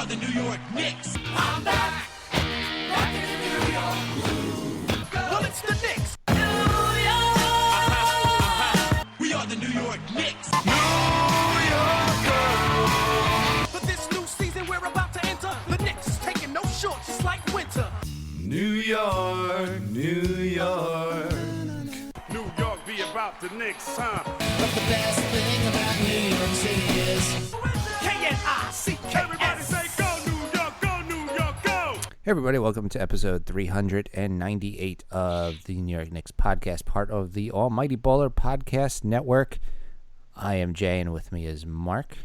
are the New York Knicks. I'm back. Back in the New York groove. Well, it's the Knicks. New York. We are the New York Knicks. New York. For this new season we're about to enter, the Knicks is taking no shorts, just like winter. New York, New York. New York be about the Knicks, huh? But the best thing about New York City is K-N-I-C-K-S. Everybody say go New York, go New York, go! Hey everybody, welcome to episode 398 of the New York Knicks podcast, part of the Almighty Baller Podcast Network. I am Jay, and with me is Mark.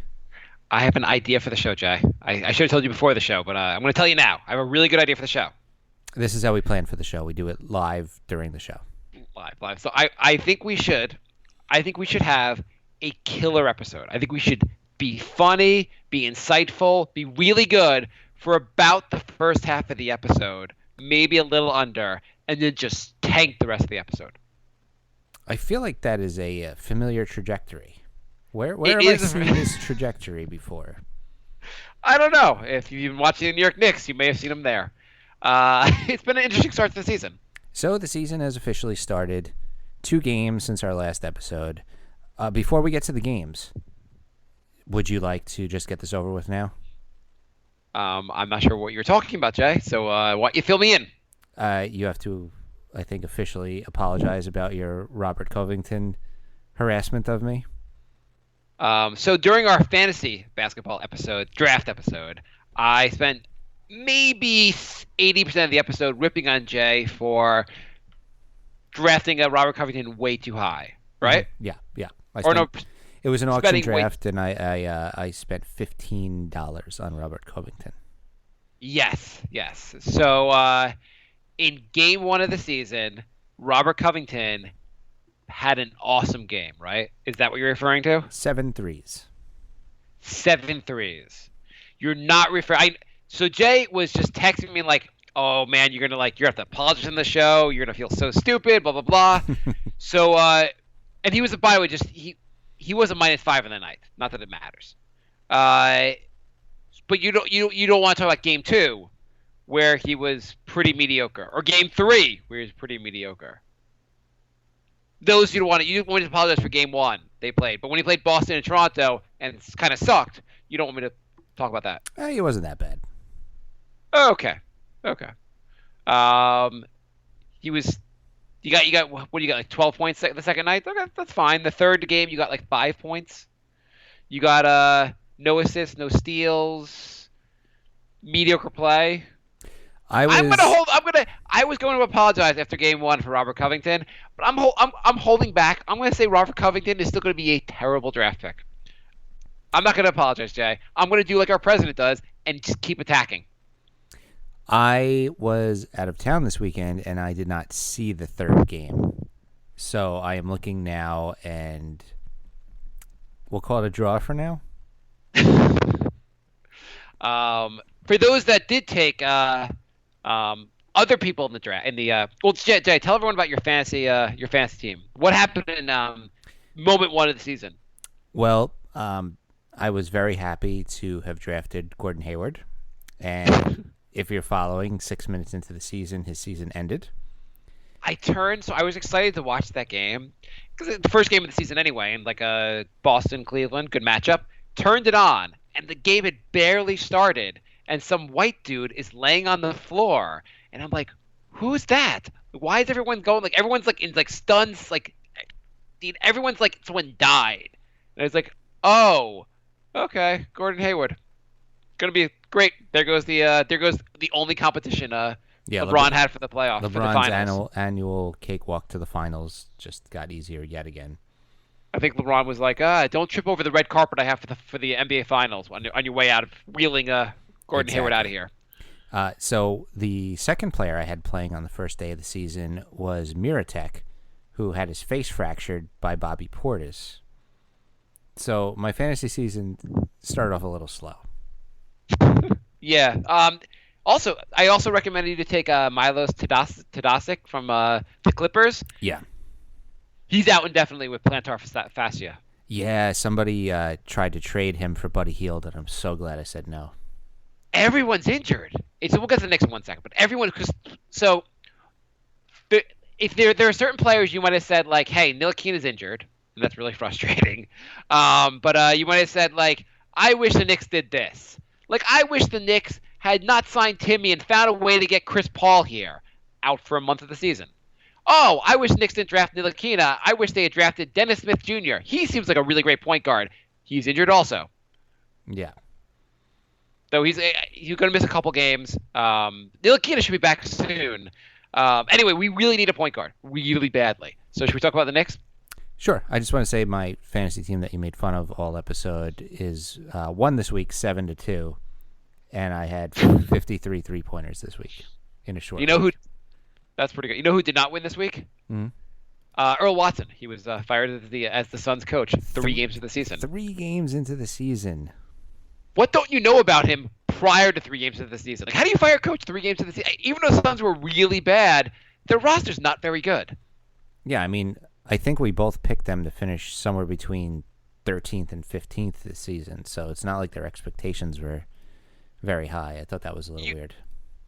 I have an idea for the show, Jay. I should have told you before the show, but I'm going to tell you now. I have a really good idea for the show. This is how we plan for the show. We do it live during the show. Live. So I think we should have a killer episode. I think we should be funny, be insightful, be really good for about the first half of the episode, maybe a little under, and then just tank the rest of the episode. I feel like that is a familiar trajectory. Where have I seen this trajectory before? I don't know. If you've been watching the New York Knicks, you may have seen them there. It's been an interesting start to the season. So the season has officially started. 2 games since our last episode. Before we get to the games, would you like to just get this over with now? I'm not sure what you're talking about, Jay. So why don't you fill me in? You have to, I think, officially apologize about your Robert Covington harassment of me. So during our fantasy basketball draft episode, I spent maybe 80% of the episode ripping on Jay for drafting a Robert Covington way too high, right? Yeah. It was an auction draft, and I spent $15 on Robert Covington. Yes. So in game 1 of the season, Robert Covington had an awesome game, right? Is that what you're referring to? 7 threes. 7 threes. You're not referring. So Jay was just texting me like, "Oh man, you're gonna have to apologize on the show. You're gonna feel so stupid, blah blah blah." So and he was, by the way, just he was a -5 in the night. Not that it matters. But you don't want to talk about game 2, where he was pretty mediocre, or game 3 where he was pretty mediocre. Those you don't want to apologize for game 1 they played, but when he played Boston and Toronto and it kind of sucked, you don't want me to talk about that. He wasn't that bad. Okay. He was. You got what do you got, like 12 points the second night? Okay, that's fine. The third game you got like 5 points. You got no assists, no steals, mediocre play. I was going to apologize after game 1 for Robert Covington, but I'm holding back. I'm going to say Robert Covington is still going to be a terrible draft pick. I'm not going to apologize, Jay. I'm going to do like our president does and just keep attacking. I was out of town this weekend, and I did not see the third game. So I am looking now, and we'll call it a draw for now. For those that did take other people in the draft, well, Jay, tell everyone about your fantasy team. What happened in moment 1 of the season? Well, I was very happy to have drafted Gordon Hayward, and if you're following, 6 minutes into the season, his season ended. So I was excited to watch that game because it's the first game of the season anyway, and like a Boston-Cleveland, good matchup. Turned it on, and the game had barely started, and some white dude is laying on the floor, and I'm like, who's that? Why is everyone going like everyone's like in like stuns, like everyone's like someone died, and I was like, oh, okay, Gordon Hayward, gonna be great. There goes the only competition LeBron had for the playoffs. LeBron's for the finals. annual cakewalk to the finals just got easier yet again. I think LeBron was like, don't trip over the red carpet I have for the NBA finals on your way out of wheeling Gordon Hayward out of here. So the second player I had playing on the first day of the season was Miratek, who had his face fractured by Bobby Portis. So my fantasy season started off a little slow. Yeah. I also recommended you to take Milos Teodosic from the Clippers. Yeah. He's out indefinitely with plantar fascia. Yeah, somebody tried to trade him for Buddy Hield, and I'm so glad I said no. everyone's injured. We'll get to the Knicks in 1 second, but everyone so if there are certain players you might have said like, hey, Ntilikina's injured, and that's really frustrating. But you might have said like, I wish the Knicks did this. Like, I wish the Knicks had not signed Timmy and found a way to get Chris Paul here, out for a month of the season. Oh, I wish the Knicks didn't draft Ntilikina. I wish they had drafted Dennis Smith Jr. He seems like a really great point guard. He's injured also. Yeah. So he's going to miss a couple games. Ntilikina should be back soon. Anyway, we really need a point guard, really badly. So should we talk about the Knicks? Sure. I just want to say my fantasy team that you made fun of all episode is won this week 7-2, and I had 53 3-pointers this week in a short. You know who? That's pretty good. You know who did not win this week? Mm-hmm. Earl Watson. He was fired as the Suns coach 3 games into the season. 3 games into the season. What don't you know about him prior to 3 games into the season? Like, how do you fire a coach 3 games into the season? Even though the Suns were really bad, their roster's not very good. Yeah, I mean, I think we both picked them to finish somewhere between 13th and 15th this season, so it's not like their expectations were very high. I thought that was a little weird.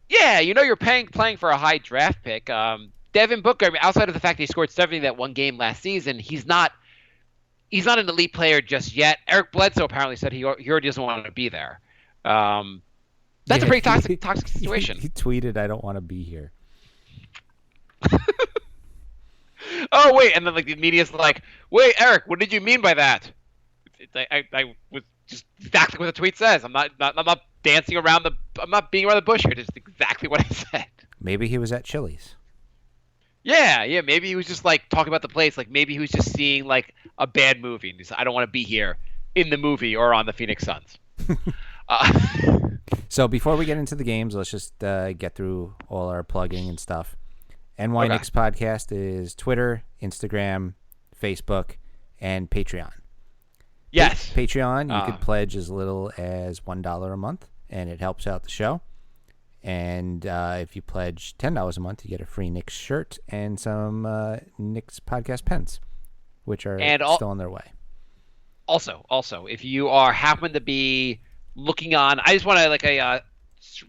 Yeah, you're playing for a high draft pick. Devin Booker, I mean, outside of the fact that he scored 70 that one game last season, he's not an elite player just yet. Eric Bledsoe apparently said he already doesn't want to be there. That's a pretty toxic situation. He tweeted, "I don't want to be here." Oh wait, and then like the media's like, "Wait, Eric, what did you mean by that?" I was just exactly what the tweet says. I'm not dancing around I'm not being around the bush here. Just exactly what I said. Maybe he was at Chili's. Yeah. Maybe he was just like talking about the place. Like maybe he was just seeing like a bad movie and he said, "I don't want to be here in the movie or on the Phoenix Suns." So before we get into the games, let's just get through all our plugging and stuff. NY Knicks Podcast is Twitter, Instagram, Facebook, and Patreon. Yes. Patreon, you could pledge as little as $1 a month, and it helps out the show. And if you pledge $10 a month, you get a free Knicks shirt and some Knicks Podcast pens, which are still on their way. Also, if you happen to be looking on, I just want to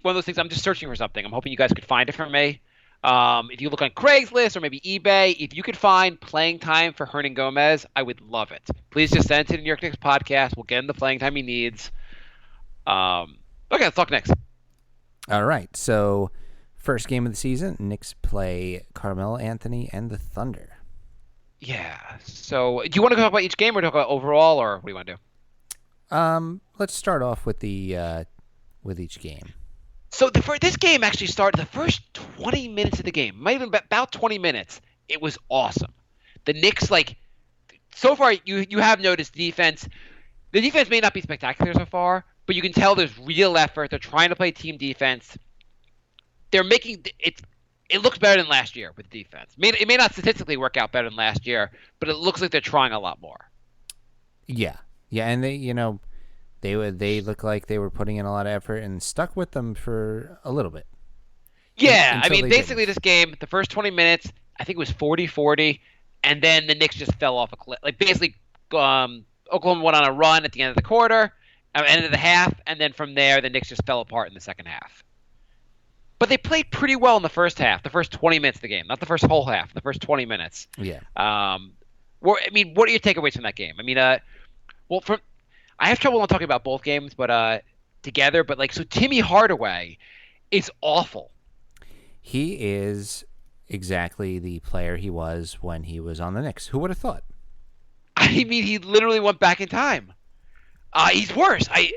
one of those things. I'm just searching for something. I'm hoping you guys could find it for me. If you look on Craigslist or maybe eBay, if you could find playing time for Hernamgomez, I would love it. Please just send it to the New York Knicks Podcast. We'll get him the playing time he needs. Okay, let's talk Knicks. All right. So, first game of the season, Knicks play Carmelo Anthony and the Thunder. Yeah. So, do you want to talk about each game or talk about overall, or what do you want to do? Let's start off with with each game. So this game actually started the first 20 minutes of the game, might even about 20 minutes. It was awesome. The Knicks, so far you have noticed defense. The defense may not be spectacular so far, but you can tell there's real effort. They're trying to play team defense. They're making it. It looks better than last year with defense. It may not statistically work out better than last year, but it looks like they're trying a lot more. Yeah, and they look like they were putting in a lot of effort and stuck with them for a little bit. Yeah, I mean, basically this game, the first 20 minutes, I think it was 40-40, and then the Knicks just fell off a cliff. Basically, Oklahoma went on a run at the end of the quarter, end of the half, and then from there, the Knicks just fell apart in the second half. But they played pretty well in the first half, the first 20 minutes of the game, not the first whole half, the first 20 minutes. Yeah. What are your takeaways from that game? I mean, I have trouble not talking about both games, but together. But so Timmy Hardaway is awful. He is exactly the player he was when he was on the Knicks. Who would have thought? I mean, he literally went back in time. He's worse. I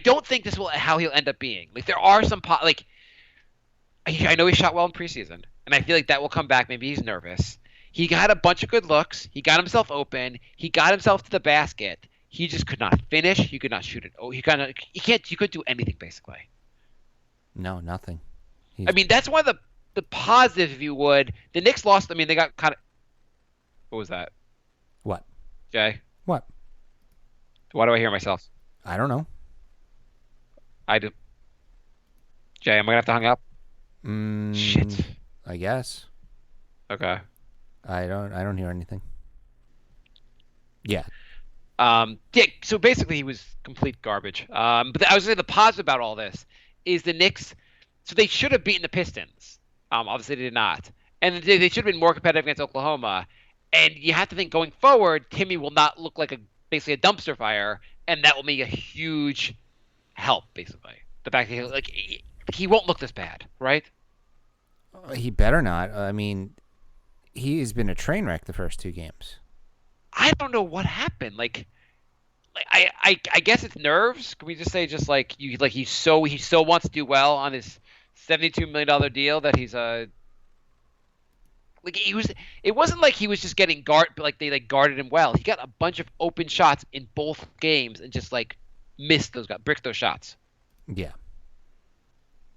don't think this will how he'll end up being. There are some I know he shot well in preseason, and I feel like that will come back. Maybe he's nervous. He got a bunch of good looks. He got himself open. He got himself to the basket. He just could not finish. He could not shoot it. Oh, he couldn't do anything basically. No, nothing. I mean, that's one of the positives, if you would. The Knicks lost. I mean, they got kind of. What was that? What? Jay? What? Why do I hear myself? I don't know. I do. Jay, am I gonna have to hang up? Shit. I guess. Okay. I don't hear anything. Yeah. Yeah, so basically he was complete garbage. But I was going to say the positive about all this is the Knicks. So they should have beaten the Pistons. Obviously, they did not. And they should have been more competitive against Oklahoma. And you have to think going forward, Timmy will not look like basically a dumpster fire, and that will be a huge help, basically. The fact that he won't look this bad, right? He better not. I mean, he's been a train wreck the first 2 games. I don't know what happened. I guess it's nerves. Can we just say he so wants to do well on his $72 million deal that he's it wasn't like he was just getting they guarded him well. He got a bunch of open shots in both games and just bricked those shots. Yeah.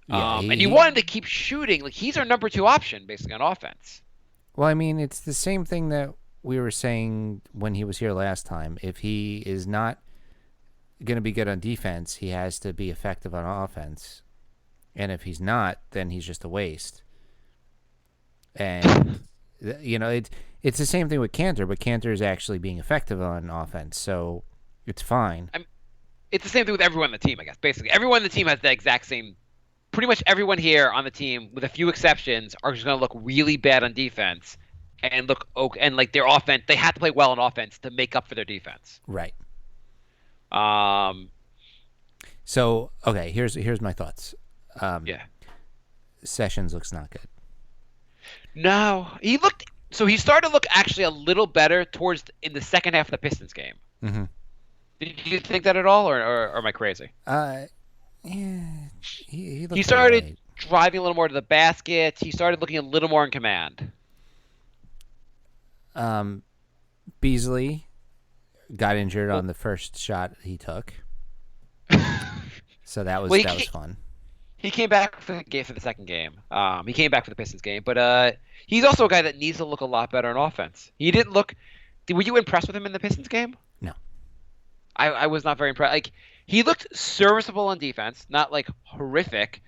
And you want him to keep shooting. He's our number 2 option basically on offense. Well, I mean, it's the same thing that we were saying when he was here last time. If he is not going to be good on defense, he has to be effective on offense. And if he's not, then he's just a waste. And, it's the same thing with Cantor, but Cantor is actually being effective on offense, so it's fine. It's the same thing with everyone on the team, I guess. Basically, everyone on the team has the exact same. Pretty much everyone here on the team, with a few exceptions, are just going to look really bad on defense, and their offense. They have to play well on offense to make up for their defense. Right. So okay, here's my thoughts. Yeah. Sessions looks not good. No, he started to look actually a little better in the second half of the Pistons game. Mm-hmm. Did you think that at all, or am I crazy? Yeah, he started right. driving a little more to the basket. He started looking a little more in command. Beasley got injured on the first shot he took, so that was fun. He came back for the second game. He came back for the Pistons game, but he's also a guy that needs to look a lot better on offense. He didn't look. Were you impressed with him in the Pistons game? No. I was not very impressed. He looked serviceable on defense, not horrific,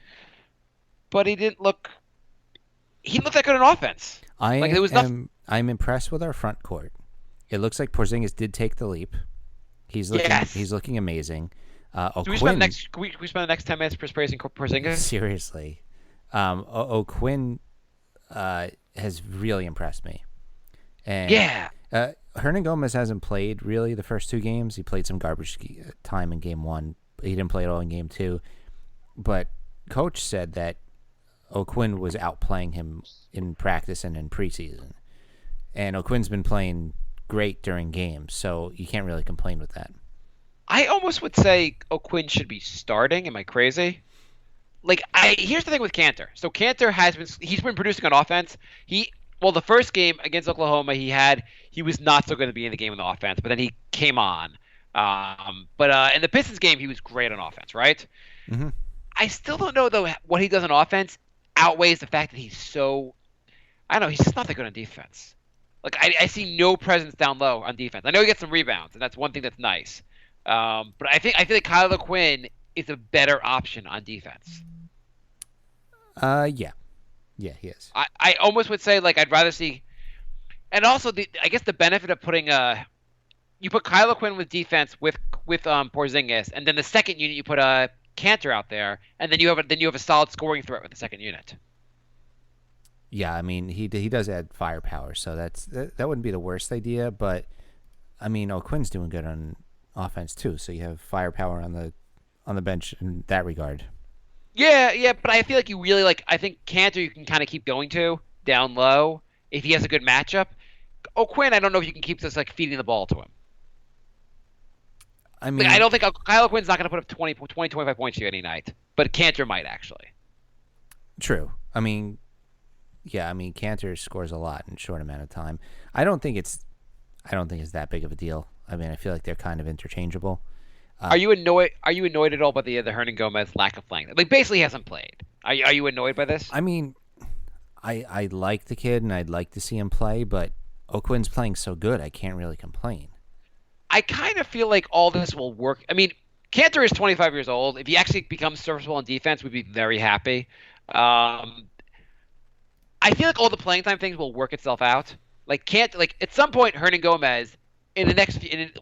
but he didn't look. He looked that good on offense. I'm impressed with our front court. It looks like Porzingis did take the leap. He's looking amazing. Can we spend the next 10 minutes praising Porzingis? Seriously, O'Quinn has really impressed me. And Hernangomez hasn't played really the first 2 games. He played some garbage time in game 1. He didn't play it all in game 2. But coach said that O'Quinn was outplaying him in practice and in preseason. And O'Quinn's been playing great during games, so you can't really complain with that. I almost would say O'Quinn should be starting. Am I crazy? Here's the thing with Cantor. So Cantor he's been producing on offense. The first game against Oklahoma, he was not so good to be in the game on the offense, but then he came on. But in the Pistons game, he was great on offense, right? Mm-hmm. I still don't know though what he does on offense outweighs the fact that he's just not that good on defense. I see no presence down low on defense. I know he gets some rebounds, and that's one thing that's nice. But I feel like Kyle Quinn is a better option on defense. Yeah, he is. I almost would say I'd rather see, and also I guess the benefit of putting you put Kyle Quinn with defense with Porzingis, and then the second unit you put Cantor out there, and then you have a solid scoring threat with the second unit. Yeah, I mean he does add firepower, so that wouldn't be the worst idea. But I mean O'Quinn's doing good on offense too, so you have firepower on the bench in that regard. Yeah, but I feel like you really I think Cantor you can kind of keep going to down low if he has a good matchup. O'Quinn, I don't know if you can keep just feeding the ball to him. I mean, I don't think Kyle Quinn's not going to put up 20, 25 points to you any night, but Cantor might actually. True. I mean, Cantor scores a lot in a short amount of time. I don't think it's that big of a deal. I mean, I feel like they're kind of interchangeable. Are you annoyed? Are you annoyed at all by the Hernangomez lack of playing? Basically, he hasn't played. Are you annoyed by this? I mean, I like the kid and I'd like to see him play, but O'Quinn's playing so good, I can't really complain. I kind of feel like all this will work. I mean, Cantor is 25 years old. If he actually becomes serviceable on defense, we'd be very happy. I feel like all the playing time things will work itself out. At some point, Hernangomez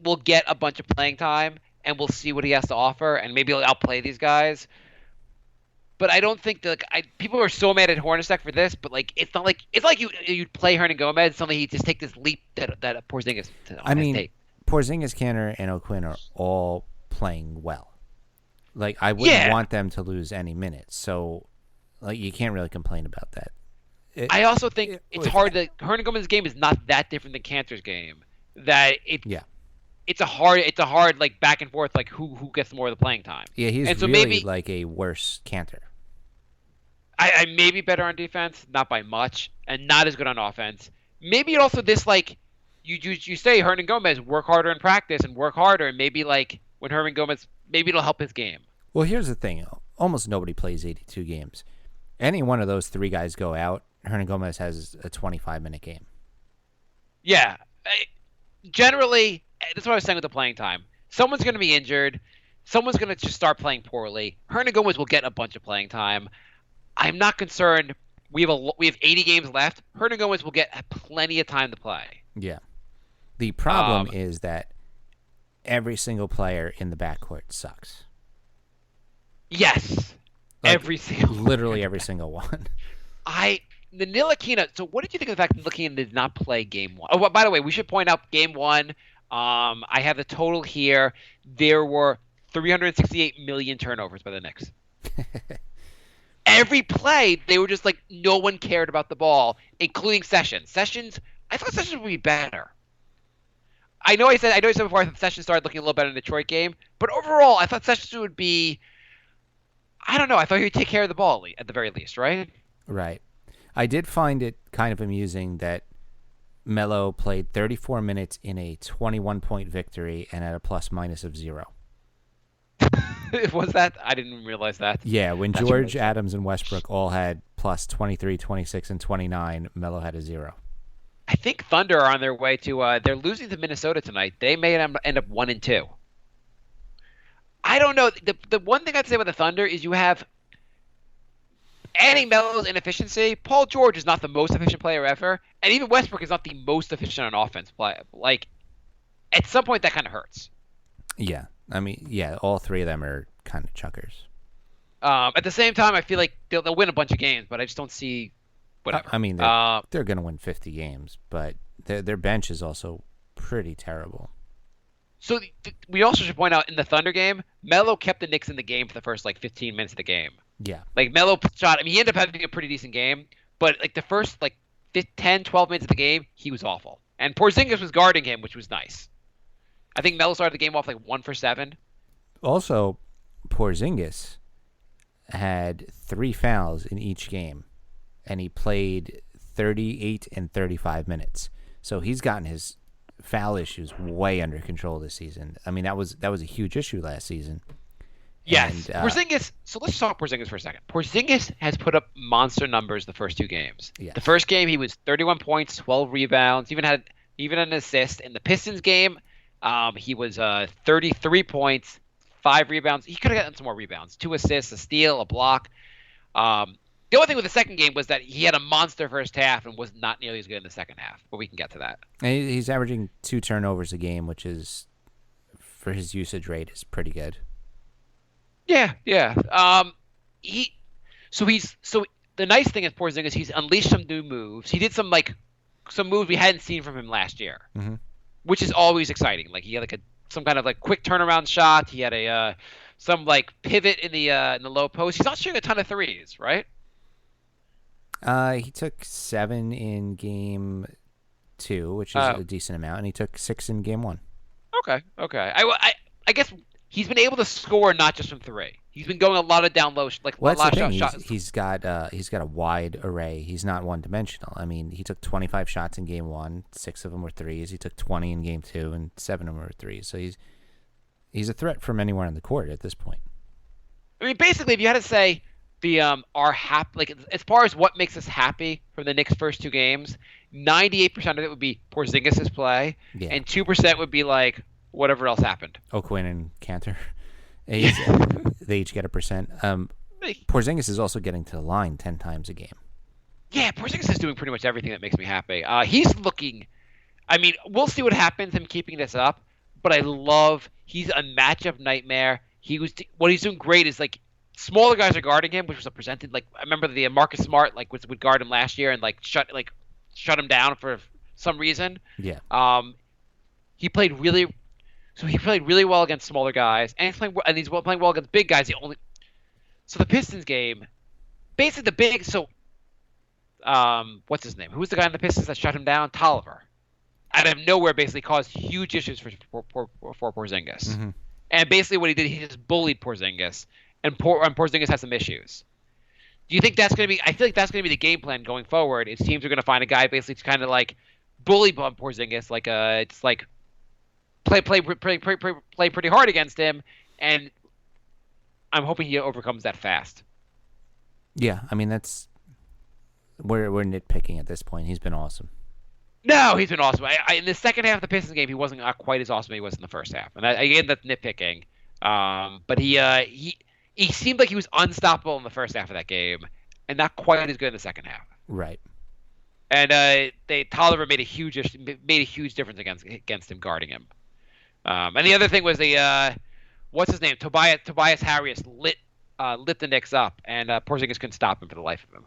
will get a bunch of playing time, and we'll see what he has to offer, and maybe he'll outplay these guys. but I don't think that people are so mad at Hornacek for this, but like it's not like you'd play Hernangomez, suddenly he just take this leap that Porzingis. I mean, Porzingis, Kanter, and O'Quinn are all playing well. Like I wouldn't want them to lose any minutes, so like you can't really complain about that. I also think it's hard that Hernangomez's game is not that different than Kanter's game. That it's a hard like back and forth, like who gets more of the playing time. Yeah, he's and so really maybe, like a worse Kanter. I may be better on defense, not by much, and not as good on offense. Maybe it also this like you say Hernangomez work harder in practice and work harder, and maybe like when Hernangomez, maybe it'll help his game. Well, here's the thing: almost nobody plays 82 games. Any one of those three guys go out, Hernangomez has a 25-minute game. Yeah, generally, that's what I was saying with the playing time. Someone's going to be injured. Someone's going to just start playing poorly. Hernangomez will get a bunch of playing time. I'm not concerned. We have 80 games left. Hernangomez will get plenty of time to play. Yeah. The problem is that every single player in the backcourt sucks. Yes. Like, literally every single one. The Ntilikina. So what did you think of the fact that Ntilikina did not play game one? Oh, well, by the way, we should point out game one. I have the total here. There were 368 million turnovers by the Knicks. Every play, they were just like no one cared about the ball, including Sessions. I thought Sessions would be better. I know I said before I thought Sessions started looking a little better in the Detroit game, but overall, I thought Sessions would be. I don't know. I thought he would take care of the ball at the very least, right? Right. I did find it kind of amusing that Melo played 34 minutes in a 21-point victory and at a plus-minus of 0. Was that? I didn't realize that. Yeah, when George, Adams, and Westbrook all had plus 23, 26, and 29, Melo had a 0. I think Thunder are on their way to. They're losing to Minnesota tonight. They may end up 1-2. I don't know. The one thing I'd say about the Thunder is you have adding Melo's inefficiency. Paul George is not the most efficient player ever, and even Westbrook is not the most efficient on offense. Like at some point, that kind of hurts. Yeah, I mean, yeah, all three of them are kind of chuckers. At the same time, I feel like they'll win a bunch of games, but I just don't see whatever. I mean, they're going to win 50 games, but their bench is also pretty terrible. So we also should point out in the Thunder game, Melo kept the Knicks in the game for the first 15 minutes of the game. Yeah. Like Melo shot. I mean, he ended up having a pretty decent game, but the first 10, 12 minutes of the game, he was awful. And Porzingis was guarding him, which was nice. I think Melo started the game off 1 for 7. Also, Porzingis had 3 fouls in each game, and he played 38 and 35 minutes. So he's gotten his foul issues way under control this season. I mean, that was a huge issue last season. Yes. And, Porzingis. So let's talk Porzingis for a second. Porzingis has put up monster numbers the first 2 games. Yes. The first game, he was 31 points, 12 rebounds, even an assist. In the Pistons game, he was 33 points, 5 rebounds. He could have gotten some more rebounds. 2 assists, a steal, a block. The only thing with the second game was that he had a monster first half and was not nearly as good in the second half. But we can get to that. And he's averaging 2 turnovers a game, which is, for his usage rate, is pretty good. Yeah. The nice thing is Porzingis, he's unleashed some new moves. He did some moves we hadn't seen from him last year, which is always exciting. Like he had some kind of quick turnaround shot. He had some pivot in the low post. He's not shooting a ton of threes, right? He took 7 in game 2, which is a decent amount, and he took 6 in game 1. Okay. I guess he's been able to score not just from 3. He's been going a lot of down low, well, that's the thing. He's got a wide array. He's not one dimensional. I mean, he took 25 shots in game 1, 6 of them were threes. He took 20 in game 2, and 7 of them were threes. So he's a threat from anywhere on the court at this point. I mean, basically, if you had to say our happy, as far as what makes us happy from the Knicks' first 2 games, 98% of it would be Porzingis' play, and 2% would be whatever else happened. O'Quinn and Kanter. They each get a percent. Porzingis is also getting to the line 10 times a game. Yeah, Porzingis is doing pretty much everything that makes me happy. He's looking. I mean, we'll see what happens him keeping this up, but he's a matchup nightmare. What he's doing great is smaller guys are guarding him, which was a presented like I remember the Marcus Smart would guard him last year and shut him down for some reason. Yeah. He played really well against smaller guys, and he's playing well against big guys. So the Pistons game, basically the big what's his name? Who's the guy in the Pistons that shut him down? Tolliver, out of nowhere, basically caused huge issues for Porzingis. Mm-hmm. And basically what he did, he just bullied Porzingis, and Porzingis has some issues. Do you think that's going to be? I feel like that's going to be the game plan going forward. Is teams are going to find a guy basically to kind of bully bump Porzingis, just play pretty hard against him, and I'm hoping he overcomes that fast. Yeah, I mean we're nitpicking at this point. He's been awesome. No, he's been awesome. In the second half of the Pistons game, he wasn't quite as awesome as he was in the first half, and again that's nitpicking. But he seemed like he was unstoppable in the first half of that game, and not quite as good in the second half. Right. And Tolliver made a huge difference against him guarding him. And the other thing was what's his name? Tobias Harris lit the Knicks up, and Porzingis couldn't stop him for the life of him.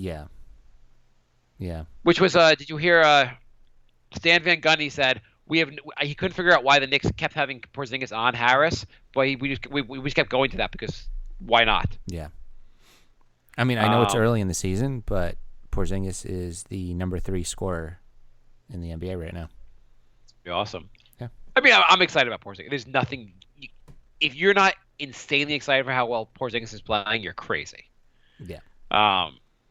Yeah. Yeah. Which was did you hear Stan Van Gundy said he couldn't figure out why the Knicks kept having Porzingis on Harris, but we just kept going to that because why not? Yeah. I mean, I know it's early in the season, but Porzingis is the number 3 scorer in the NBA right now. Be awesome. Yeah. I mean, I'm excited about Porzingis. There's nothing. If you're not insanely excited for how well Porzingis is playing, you're crazy. Yeah.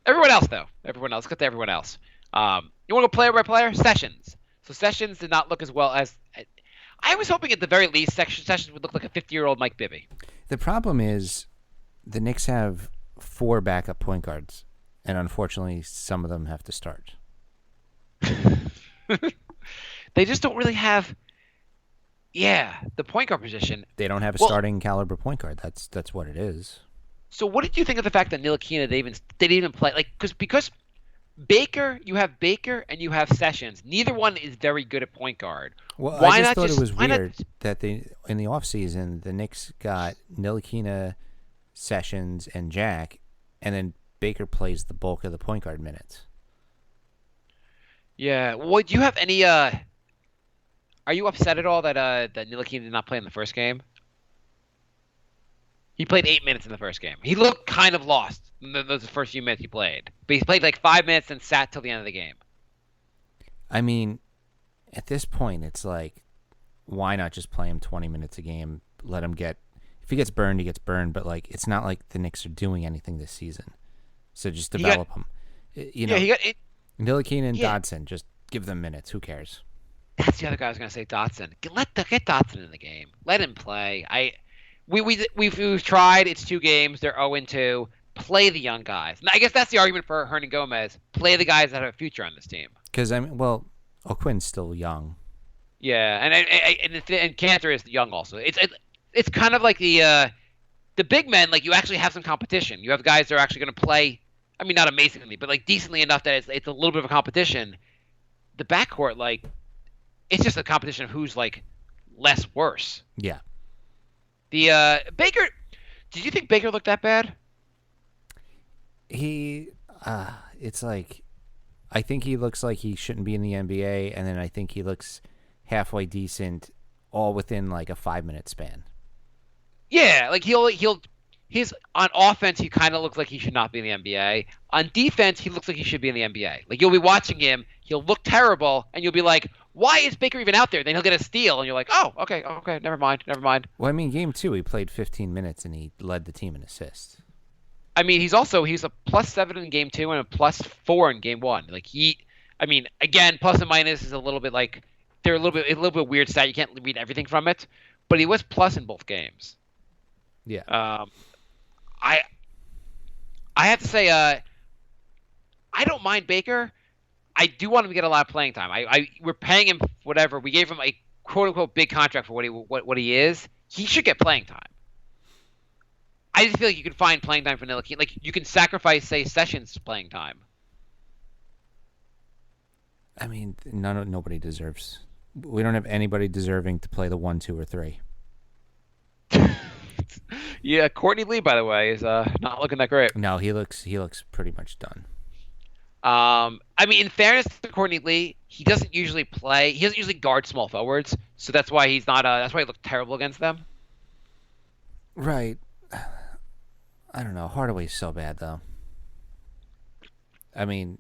Everyone else, though. Let's get to everyone else. You want to go player by player? Sessions. So Sessions did not look as well as I was hoping. At the very least, Sessions would look like a 50-year-old Mike Bibby. The problem is the Knicks have 4 backup point guards, and unfortunately, some of them have to start. They just don't really have. Yeah, the point guard position. They don't have a starting caliber point guard. That's what it is. So what did you think of the fact that Ntilikina they didn't even play because Baker, you have Baker and you have Sessions. Neither one is very good at point guard. Well, I just thought it was weird that they in the offseason the Knicks got Ntilikina, Sessions, and Jack, and then Baker plays the bulk of the point guard minutes. Yeah. Well, do you have any? Are you upset at all that Ntilikina did not play in the first game? He played 8 minutes in the first game. He looked kind of lost in those first few minutes he played. But he played 5 minutes and sat till the end of the game. I mean, at this point, it's why not just play him 20 minutes a game? Let him get... If he gets burned, he gets burned. But, it's not like the Knicks are doing anything this season. So just develop him. He got... Ntilikina and Dodson, just give them minutes. Who cares? That's the other guy I was going to say, Dodson. Get Dodson in the game. Let him play. We've tried. It's 2 games. They're 0-2. Play the young guys. And I guess that's the argument for Hernangomez. Play the guys that have a future on this team. Because O'Quinn's still young. Yeah, and Cantor is young also. It's kind of like the big men. You actually have some competition. You have guys that are actually going to play. I mean, not amazingly, but decently enough that it's a little bit of a competition. The backcourt, it's just a competition of who's less worse. Yeah. The Baker. Did you think Baker looked that bad? It's I think he looks like he shouldn't be in the NBA, and then I think he looks halfway decent, all within a 5-minute span. Yeah, he's on offense. He kind of looks like he should not be in the NBA. On defense, he looks like he should be in the NBA. You'll be watching him, he'll look terrible, and you'll be like, "Why is Baker even out there?" Then he'll get a steal, and you're like, "Oh, okay, never mind." Well, I mean, game 2, he played 15 minutes, and he led the team in assists. I mean, he's a +7 in game 2 and a +4 in game 1. Again, plus and minus is a little bit they're a little bit weird stat. You can't read everything from it, but he was plus in both games. Yeah. I have to say, I don't mind Baker. I do want him to get a lot of playing time. We're paying him whatever. We gave him a quote unquote big contract for what he is. He should get playing time. I just feel like you can find playing time for Ntilikina. You can sacrifice, say, Sessions playing time. I mean, nobody deserves. We don't have anybody deserving to play the 1, 2, or 3. Yeah, Courtney Lee, by the way, is not looking that great. No, he looks pretty much done. I mean, in fairness to Courtney Lee, he doesn't usually play. He doesn't usually guard small forwards, so that's why he's not. That's why he looked terrible against them. Right. I don't know. Hardaway's so bad though. I mean,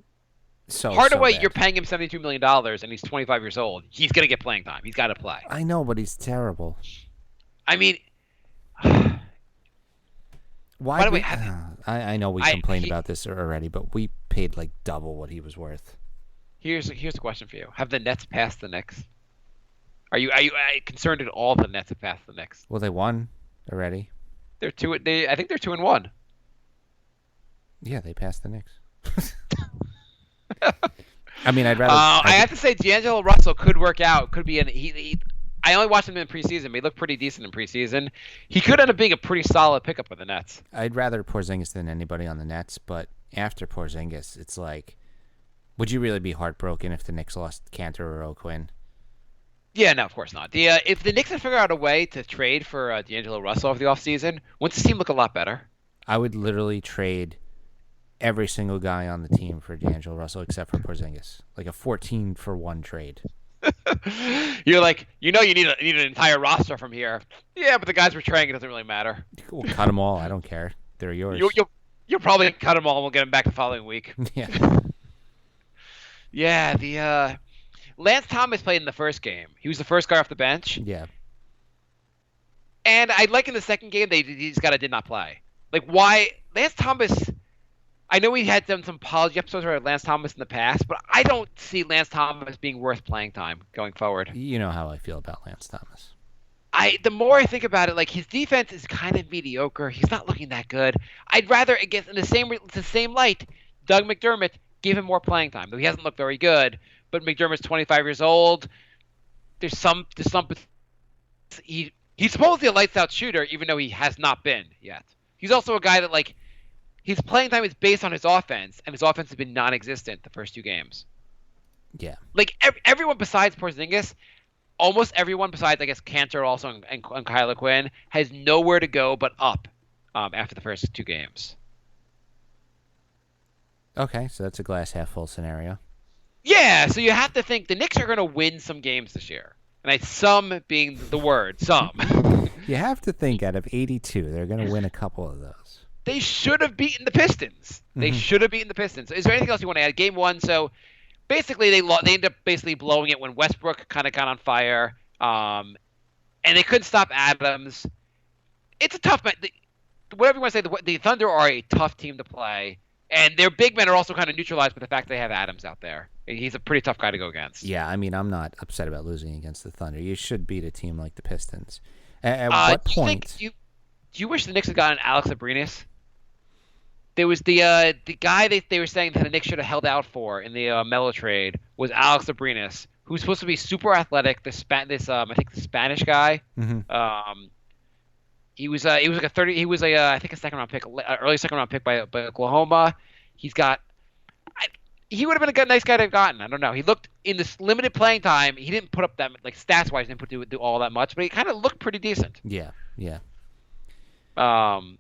Hardaway, bad. you're paying him $72 million, and he's 25 years old. He's gonna get playing time. He's got to play. I know, but he's terrible. I mean, Why? by the way, I know we complained about this already, but we paid like double what he was worth. here's a question for you: have the Nets passed the Knicks? Are you concerned at all the Nets have passed the Knicks? Well, they won already. I think they're 2-1. Yeah, they passed the Knicks. I mean, I'd rather. I have to say, D'Angelo Russell could work out. Could be I only watched him in preseason. But he looked pretty decent in preseason. He could end up being a pretty solid pickup with the Nets. I'd rather Porzingis than anybody on the Nets, but after Porzingis, it's like, would you really be heartbroken if the Knicks lost Cantor or O'Quinn? Yeah, no, of course not. If the Knicks had figured out a way to trade for D'Angelo Russell over the offseason, wouldn't this team look a lot better? I would literally trade every single guy on the team for D'Angelo Russell except for Porzingis, like a 14-for-1 trade. You're like, you need an entire roster from here. Yeah, but the guys we're trading, it doesn't really matter. We'll cut them all. I don't care. They're yours. You'll probably cut them all, and we'll get them back the following week. Yeah. Yeah, the Lance Thomas played in the first game. He was the first guy off the bench. Yeah. And I like in the second game, these guys did not play. Like, why? Lance Thomas, I know we had done some apology episodes about Lance Thomas in the past, but I don't see Lance Thomas being worth playing time going forward. You know how I feel about Lance Thomas. The more I think about it, like, his defense is kind of mediocre. He's not looking that good. I'd rather, against in the same light, Doug McDermott give him more playing time. Though he hasn't looked very good, but McDermott's 25 years old. There's some he's supposedly a lights out shooter, even though he has not been yet. He's also a guy that, like, his playing time is based on his offense, and his offense has been non-existent the first two games. Yeah. Like, everyone besides Porzingis, almost everyone besides, I guess, Cantor also and Kyler Quinn has nowhere to go but up after the first two games. Okay, so that's a glass half full scenario. Yeah, so you have to think the Knicks are going to win some games this year. And some being the word, some. You have to think out of 82, they're going to win a couple of those. They should have beaten the Pistons. They should have beaten the Pistons. Is there anything else you want to add? Game one, so basically they ended up basically blowing it when Westbrook kind of got on fire. And they couldn't stop Adams. It's a tough – whatever you want to say, the Thunder are a tough team to play. And their big men are also kind of neutralized by the fact they have Adams out there. He's a pretty tough guy to go against. Yeah, I mean, I'm not upset about losing against the Thunder. You should beat a team like the Pistons. At what point? Do you wish the Knicks had gotten Alex Abrines? There was the guy they were saying that the Knicks should have held out for in the Melo trade was Alex Abrines, who's supposed to be super athletic. I think the Spanish guy. Mm-hmm. He was I think a second round pick, early second round pick by Oklahoma. He would have been a nice guy to have gotten. I don't know. He looked in this limited playing time. He didn't put up that, like, stats wise, didn't do all that much, but he kind of looked pretty decent. Yeah. And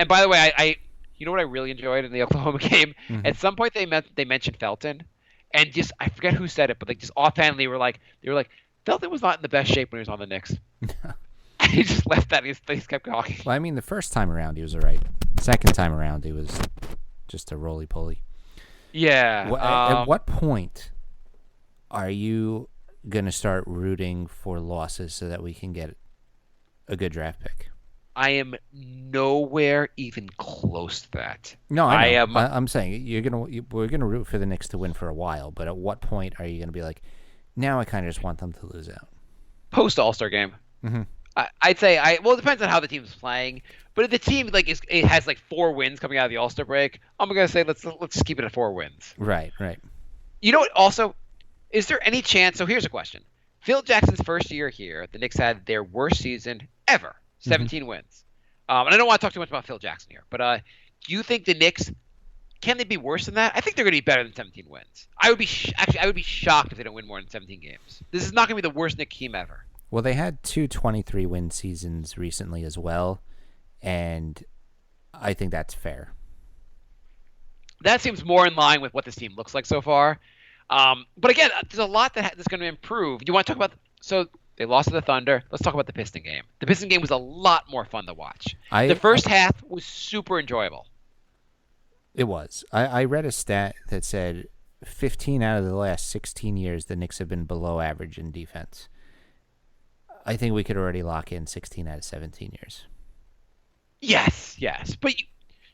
by the way, you know what I really enjoyed in the Oklahoma game? Mm-hmm. At some point they mentioned Felton, and just I forget who said it, but like just offhandedly they were like Felton was not in the best shape when he was on the Knicks. He just left that and his face kept talking. Well, I mean, the first time around he was all right. Second time around he was just a roly-poly. Yeah. At what point are you going to start rooting for losses so that we can get a good draft pick? I am nowhere even close to that. No, I am. I'm saying we're gonna root for the Knicks to win for a while, but at what point are you going to be like, now I kind of just want them to lose out? Post All-Star game. Mm-hmm. I'd say it depends on how the team's playing. But if the team it has like 4 wins coming out of the All-Star break, I'm gonna say let's keep it at 4 wins. Right. You know what? Also, is there any chance? So here's a question: Phil Jackson's first year here, the Knicks had their worst season ever, 17 wins. And I don't want to talk too much about Phil Jackson here, but do you think the Knicks can they be worse than that? I think they're going to be better than 17 wins. I would be shocked if they don't win more than 17 games. This is not going to be the worst Knicks team ever. Well, they had 2 23-win seasons recently as well, and I think that's fair. That seems more in line with what this team looks like so far. But again, there's a lot that's going to improve. You want to talk about so they lost to the Thunder. Let's talk about the Piston game. The Piston game was a lot more fun to watch. The first half was super enjoyable. It was. I read a stat that said 15 out of the last 16 years the Knicks have been below average in defense. I think we could already lock in 16 out of 17 years. Yes. But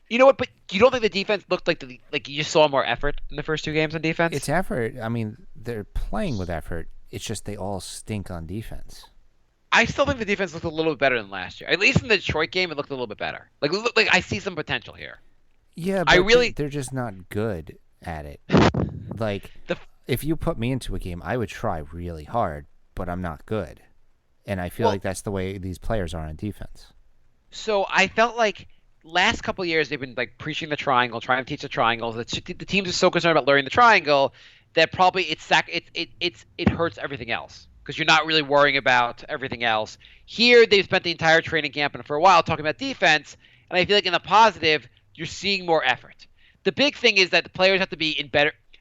you know what? But you don't think the defense looked like you just saw more effort in the first two games on defense? It's effort. I mean, they're playing with effort. It's just they all stink on defense. I still think the defense looked a little bit better than last year. At least in the Detroit game, it looked a little bit better. Like I see some potential here. Yeah, but they're just not good at it. Like, if you put me into a game, I would try really hard, but I'm not good. And I feel like that's the way these players are on defense. So I felt like last couple of years they've been like preaching the triangle, trying to teach the triangle. The teams are so concerned about learning the triangle that probably it hurts everything else because you're not really worrying about everything else. Here they've spent the entire training camp and for a while talking about defense, and I feel like in the positive you're seeing more effort. The big thing is that the players have to be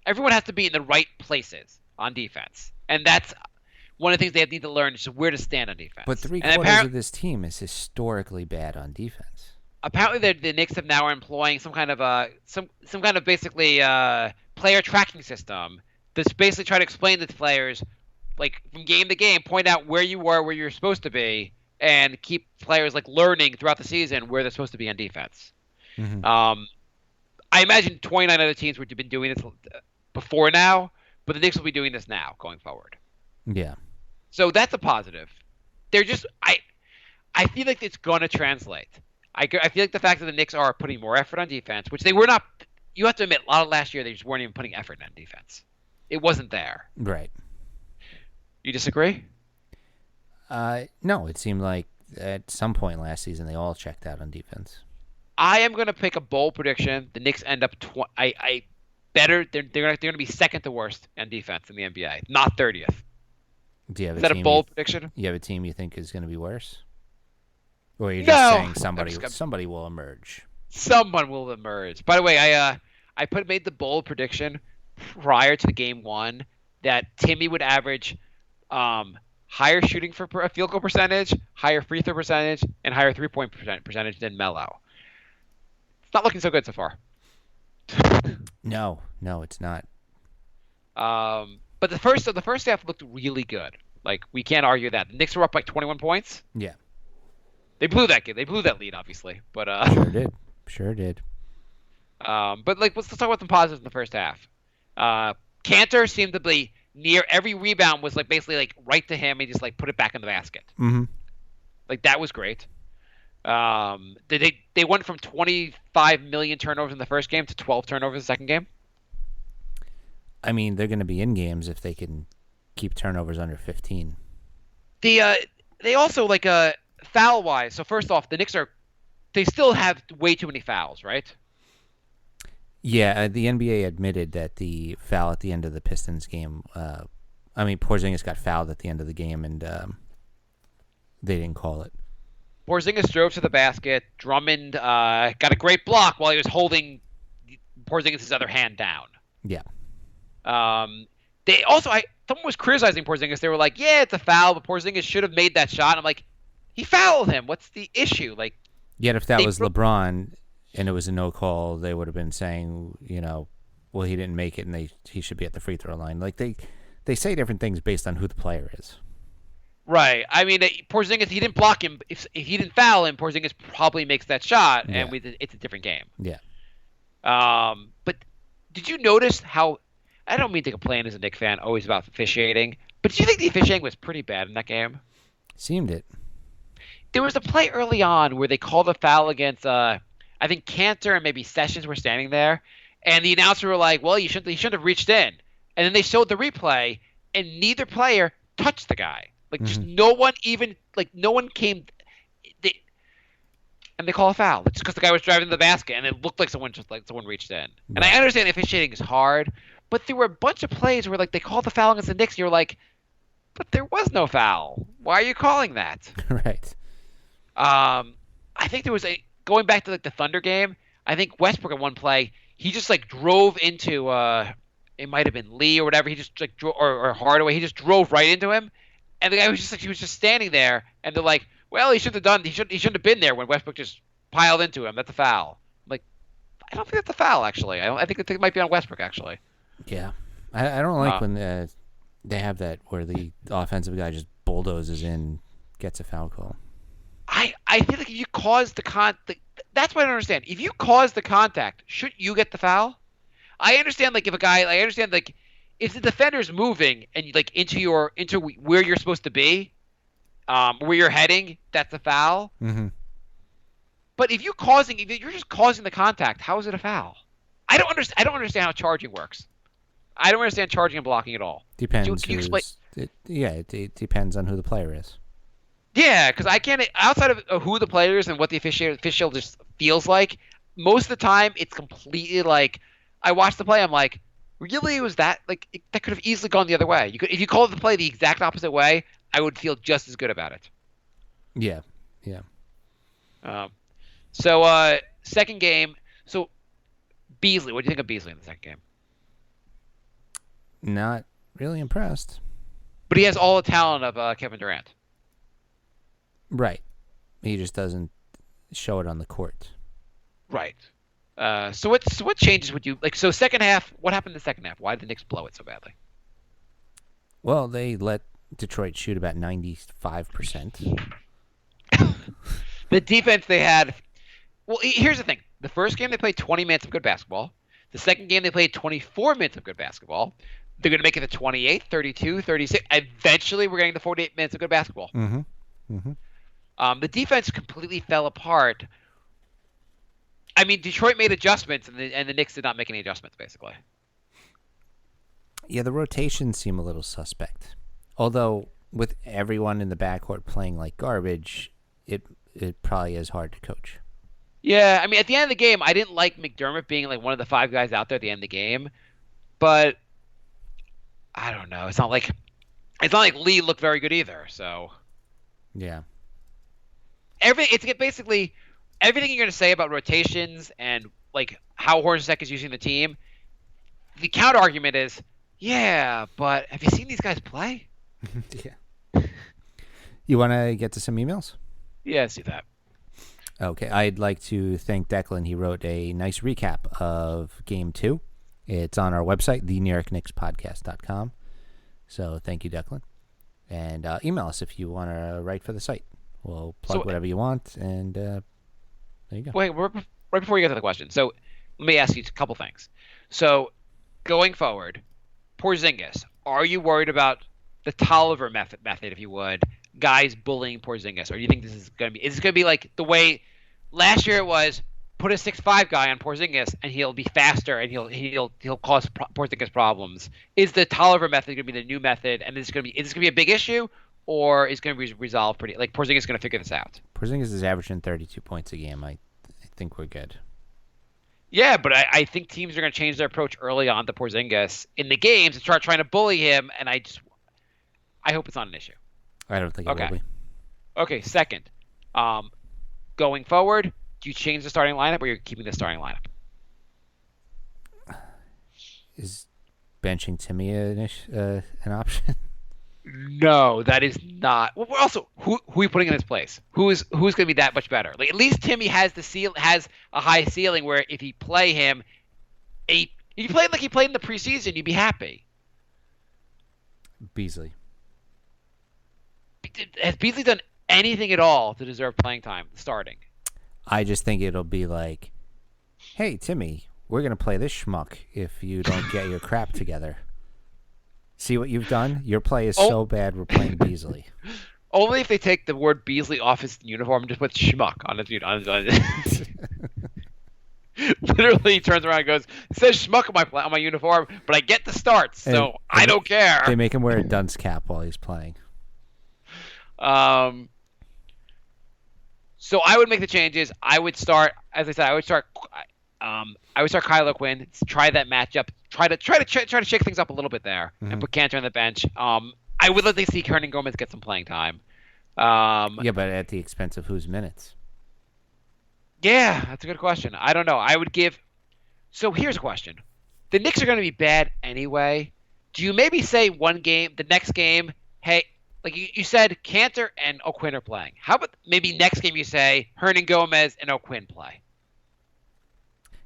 everyone has to be in the right places on defense, and that's one of the things they need to learn is where to stand on defense. But three-quarters of this team is historically bad on defense. Apparently, the Knicks have now are employing some kind of basically player tracking system that's basically trying to explain to the players, like from game to game, point out where you were, where you're supposed to be, and keep players like learning throughout the season where they're supposed to be on defense. Mm-hmm. I imagine 29 other teams would have been doing this before now, but the Knicks will be doing this now going forward. Yeah. So that's a positive. They're just I feel like it's going to translate. I feel like the fact that the Knicks are putting more effort on defense, which they were not. You have to admit, a lot of last year they just weren't even putting effort on defense. It wasn't there. Right. You disagree? No, it seemed like at some point last season they all checked out on defense. I am going to pick a bold prediction. The Knicks end up better. They're going to be second to worst on defense in the NBA, not 30th. Is that a bold prediction? You have a team you think is going to be worse? Or are you just saying somebody will emerge? Someone will emerge. By the way, I made the bold prediction prior to the game one that Timmy would average higher shooting for field goal percentage, higher free throw percentage, and higher 3-point percentage than Melo. It's not looking so good so far. No, it's not. But the first half looked really good. Like, we can't argue that. The Knicks were up like 21 points. Yeah. They blew that game. They blew that lead, obviously. But Sure did. But like, let's talk about some positives in the first half. Cantor seemed to be near every rebound was like basically like right to him and just like put it back in the basket. Mm-hmm. Like that was great. They went from 25 million turnovers in the first game to 12 turnovers in the second game. I mean, they're going to be in games if they can keep turnovers under 15. They also like foul wise. So first off, the Knicks they still have way too many fouls, right? Yeah, the NBA admitted that the foul at the end of the Pistons game. Porzingis got fouled at the end of the game, and they didn't call it. Porzingis drove to the basket. Drummond got a great block while he was holding Porzingis' other hand down. Yeah. They also, someone was criticizing Porzingis. They were like, "Yeah, it's a foul, but Porzingis should have made that shot." And I'm like, he fouled him. What's the issue? Like, yet if that was LeBron and it was a no call, they would have been saying, well, he didn't make it, and he should be at the free throw line. Like they say different things based on who the player is. Right. I mean, Porzingis, he didn't block him. If he didn't foul him, Porzingis probably makes that shot, and it's a different game. Yeah. But did you notice how? I don't mean to complain as a Knicks fan, always about officiating, but did you think the officiating was pretty bad in that game? Seemed it. There was a play early on where they called a foul against, I think Cantor and maybe Sessions were standing there, and the announcer were like, "Well, you shouldn't have reached in." And then they showed the replay, and neither player touched the guy. Like, just no one came. And they call a foul just because the guy was driving to the basket, and it looked like someone reached in. Right. And I understand officiating is hard, but there were a bunch of plays where like they called the foul against the Knicks, and you're like, but there was no foul. Why are you calling that? Right. I think there was going back to like the Thunder game. I think Westbrook at one play he just like drove into it might have been Lee or whatever. He just like or Hardaway. He just drove right into him, and the guy was just like he was just standing there, and they're like, well, he shouldn't have done. He shouldn't have been there when Westbrook just piled into him. That's a foul. I'm like, I don't think that's a foul actually. I think it might be on Westbrook actually. Yeah, I don't like when they have that where the offensive guy just bulldozes in, gets a foul call. I feel like if you cause the that's what I don't understand. If you cause the contact, shouldn't you get the foul? I understand like if the defender's moving and you like into where you're supposed to be, where you're heading, that's a foul. Mm-hmm. But if you're just causing the contact, how is it a foul? I don't understand how charging works. I don't understand charging and blocking at all. Depends. Can you explain? It depends on who the player is. Yeah, because I can't. Outside of who the player is and what the official just feels like, most of the time it's completely like I watch the play. I'm like, really? Was that like that could have easily gone the other way? If you called the play the exact opposite way, I would feel just as good about it. Yeah. So second game. So Beasley, what do you think of Beasley in the second game? Not really impressed. But he has all the talent of Kevin Durant. Right. He just doesn't show it on the court. Right. So what changes would you like? So second half, what happened in the second half? Why did the Knicks blow it so badly? Well, they let Detroit shoot about 95%. The defense they had. Well, here's the thing. The first game they played 20 minutes of good basketball. The second game they played 24 minutes of good basketball. They're going to make it to 28, 32, 36. Eventually, we're getting to 48 minutes of good basketball. Mm-hmm. Mm-hmm. The defense completely fell apart. I mean, Detroit made adjustments, and the Knicks did not make any adjustments, basically. Yeah, the rotations seem a little suspect. Although, with everyone in the backcourt playing like garbage, it probably is hard to coach. Yeah, I mean, at the end of the game, I didn't like McDermott being like one of the five guys out there at the end of the game, but I don't know. It's not like Lee looked very good either. So yeah. Basically everything you're going to say about rotations and like how Hornacek is using the team. The counter argument is, yeah, but have you seen these guys play? Yeah. You want to get to some emails? Yeah, see that. Okay, I'd like to thank Declan. He wrote a nice recap of Game 2. It's on our website, thenewyorknickspodcast.com. So thank you, Declan. And email us if you want to write for the site. We'll plug whatever you want, and there you go. Wait, right before you get to the question. So let me ask you a couple things. So going forward, Porzingis, are you worried about the Tolliver method, if you would, guys bullying Porzingis, or do you think this is going to be like the way last year it was? Put a 6'5" guy on Porzingis, and he'll be faster, and he'll cause Porzingis problems. Is the Tolliver method going to be the new method, and is this going to be a big issue, or is it going to be resolved pretty? Like Porzingis is going to figure this out? Porzingis is averaging 32 points a game. I think we're good. Yeah, but I think teams are going to change their approach early on to Porzingis in the games and start trying to bully him, and I hope it's not an issue. I don't think it will be. Okay, second, going forward, do you change the starting lineup, or you're keeping the starting lineup? Is benching Timmy an option? No, that is not. Well, also, who are you putting in his place? Who's going to be that much better? Like at least Timmy has a high ceiling where if you play him, if you play him like he played in the preseason, you'd be happy. Beasley. Has Beasley done anything at all to deserve playing time starting? I just think it'll be like, hey, Timmy, we're going to play this schmuck if you don't get your crap together. See what you've done? Your play is so bad we're playing Beasley. Only if they take the word Beasley off his uniform and just put schmuck on his Literally, he turns around and goes, it says schmuck on my uniform, but I get the starts, so I don't care. They make him wear a dunce cap while he's playing. So I would make the changes. I would start, as I said, I would start Kyle Quinn. Try that matchup. Try to shake things up a little bit there, and put Cantor on the bench. I would like to see Hernangomez get some playing time. Yeah, but at the expense of whose minutes? Yeah, that's a good question. I don't know. I would give. So here's a question: the Knicks are going to be bad anyway. Do you maybe say one game, the next game, hey, like you said, Cantor and O'Quinn are playing. How about maybe next game you say Hernangomez and O'Quinn play?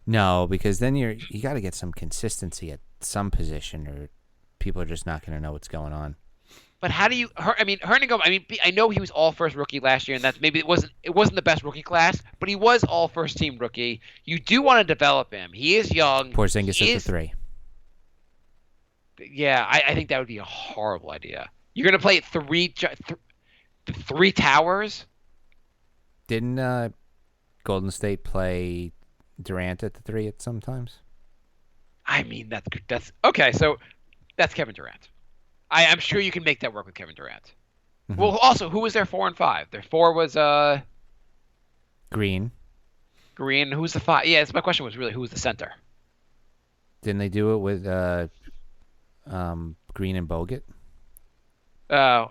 No, because then you got to get some consistency at some position, or people are just not going to know what's going on. But how do you? I mean, Hernangomez. I mean, I know he was all first rookie last year, and that's maybe it wasn't the best rookie class, but he was all first team rookie. You do want to develop him. He is young. Porzingis He at the is- 3. Yeah, I think that would be a horrible idea. You're going to play three towers. Didn't Golden State play Durant at the 3 at sometimes? I mean, that's okay. So that's Kevin Durant. I'm sure you can make that work with Kevin Durant. Mhm. Well, also, who was their 4 and 5? Their 4 was Green. Green. Who's the 5? Yeah, my question was really who was the center. Didn't they do it with Green and Bogut? Oh,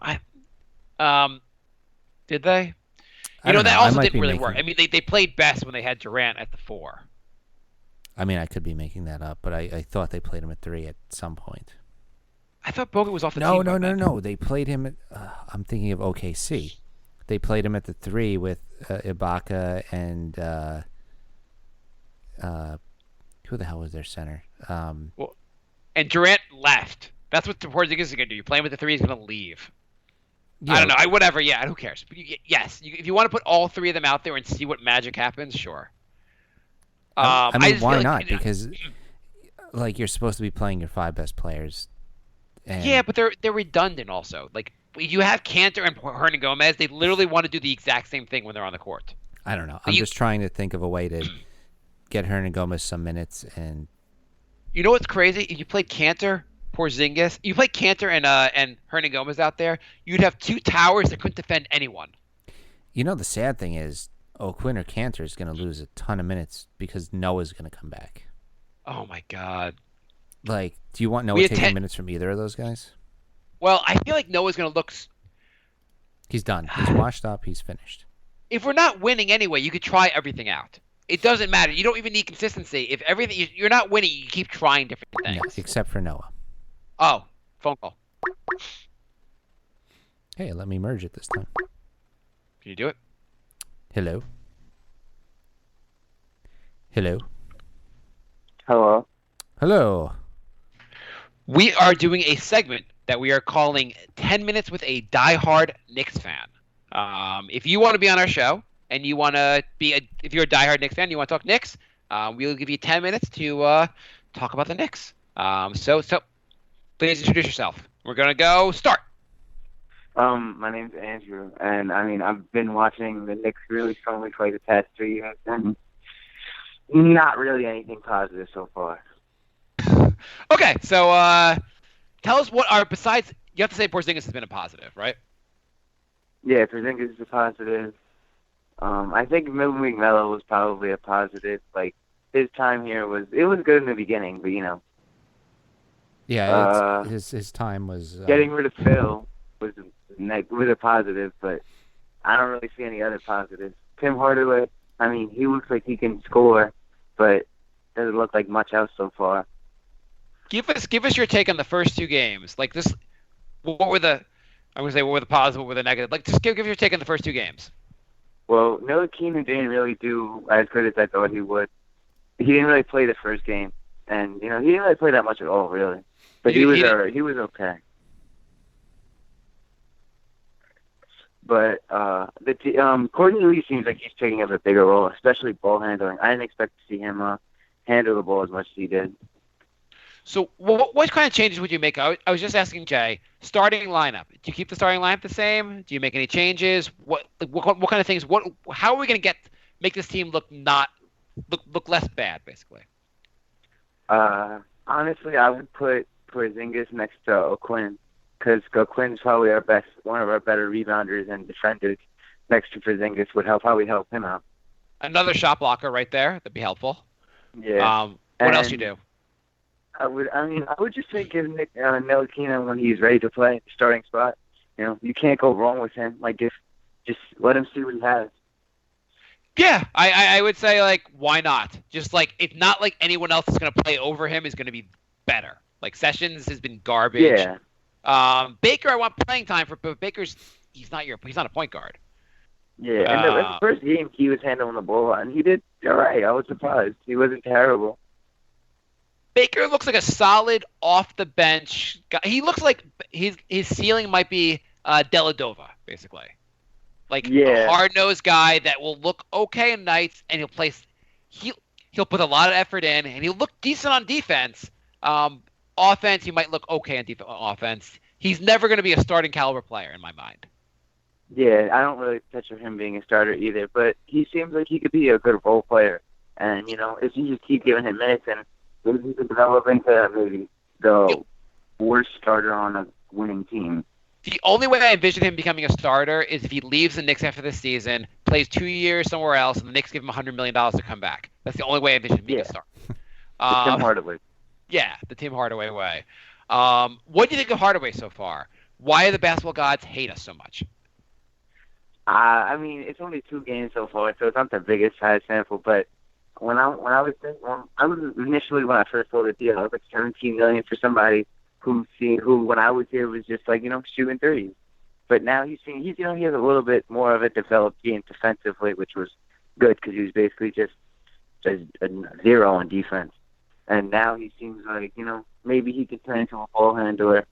did they? I don't That know. I also might didn't be really making- work. I mean, they played best when they had Durant at the 4. I mean, I could be making that up, but I thought they played him at 3 at some point. I thought Bogut was off the No, team. no, by no, then. no. They played him at. I'm thinking of OKC. They played him at the 3 with Ibaka and who the hell was their center? And Durant left. That's what Porzingis is going to do. You play him at the 3, he's going to leave. Yeah, I don't know. Whatever. Yeah, who cares? But yes, if you want to put all 3 of them out there and see what magic happens, sure. I mean, just why feel not? Because like you're supposed to be playing your 5 best players. And yeah, but they're redundant also. Like you have Cantor and Hernangomez, they literally want to do the exact same thing when they're on the court. I don't know. I'm just trying to think of a way to get Hernangomez some minutes. And You know what's crazy? If you played Cantor, Porzingis, you played Cantor and Hernangomez out there, you'd have 2 towers that couldn't defend anyone. the sad thing is O'Quinn or Cantor is going to lose a ton of minutes because Noah's going to come back. Oh my God. Like, do you want We Noah had taking 10 minutes from either of those guys? Well, I feel like Noah's going to look. He's done. He's washed up. He's finished. If we're not winning anyway, you could try everything out. It doesn't matter. You don't even need consistency. If everything you're not winning, you keep trying different No, things. except for Noah. Oh, phone call. Hey, let me merge it this time. Can you do it? Hello? Hello? Hello. Hello? We are doing a segment that we are calling 10 Minutes with a Diehard Knicks Fan. If you want to be on our show and you want to if you're a diehard Knicks fan, you want to talk Knicks, we'll give you 10 minutes to talk about the Knicks. So please introduce yourself. We're going to go start. My name's Andrew, and I mean I've been watching the Knicks really strongly for like the past 3 years, and not really anything positive so far. Okay, so tell us what are besides. You have to say Porzingis has been a positive, right? Yeah, Porzingis is a positive. I think Melo was probably a positive. Like his time here was good in the beginning, but Yeah, his time was... getting rid of Phil was a positive, but I don't really see any other positives. Tim Hardaway, I mean, he looks like he can score, but doesn't look like much else so far. Give us your take on the first 2 games. Like this, what were the positive, what were the negative? Like just give us your take on the first 2 games. Well, Noah Keenan didn't really do as good as I thought he would. He didn't really play the first game, and he didn't really play that much at all, really. But he was okay. But Courtney Lee seems like he's taking up a bigger role, especially ball handling. I didn't expect to see him handle the ball as much as he did. So what kind of changes would you make? I was just asking Jay. Starting lineup. Do you keep the starting lineup the same? Do you make any changes? What kind of things? How are we going to make this team look less bad, basically? Honestly, I would put Porzingis next to O'Quinn, because O'Quinn's probably one of our better rebounders and defenders. Next to Porzingis would probably help him out. Another shot blocker right there. That'd be helpful. Yeah. What else you do? I would just say give Noah Keenan when he's ready to play the starting spot. You can't go wrong with him. Like just let him see what he has. Yeah, I would say, like, why not? Just, like, it's not like anyone else is going to play over him is going to be better. Like, Sessions has been garbage. Yeah, Baker, I want playing time for, but Baker's he's not a point guard. yeah. And the first game, he was handling the ball, and he did all right. I was surprised. He wasn't terrible. Baker looks like a solid off the bench guy. He looks like his ceiling might be Deladova, basically. Like a hard-nosed guy that will look okay in nights, and he'll put a lot of effort in, and he'll look decent on defense. Offense, he might look okay on offense. He's never going to be a starting caliber player in my mind. Yeah, I don't really picture him being a starter either, but he seems like he could be a good role player. And, if you just keep giving him minutes, and maybe he could develop into maybe the worst starter on a winning team. The only way I envision him becoming a starter is if he leaves the Knicks after this season, plays 2 years somewhere else, and the Knicks give him $100 million to come back. That's the only way I envision him being a starter. Tim Hardaway. Yeah, the Tim Hardaway way. What do you think of Hardaway so far? Why do the basketball gods hate us so much? I mean, it's only 2 games so far, so it's not the biggest size sample. But when I was initially when I first saw the deal, I was like $17 million for somebody who when I was here was just like shooting threes. But now he has a little bit more of a developed game defensively, which was good because he was basically just a zero on defense. And now he seems like maybe he could turn into a ball handler,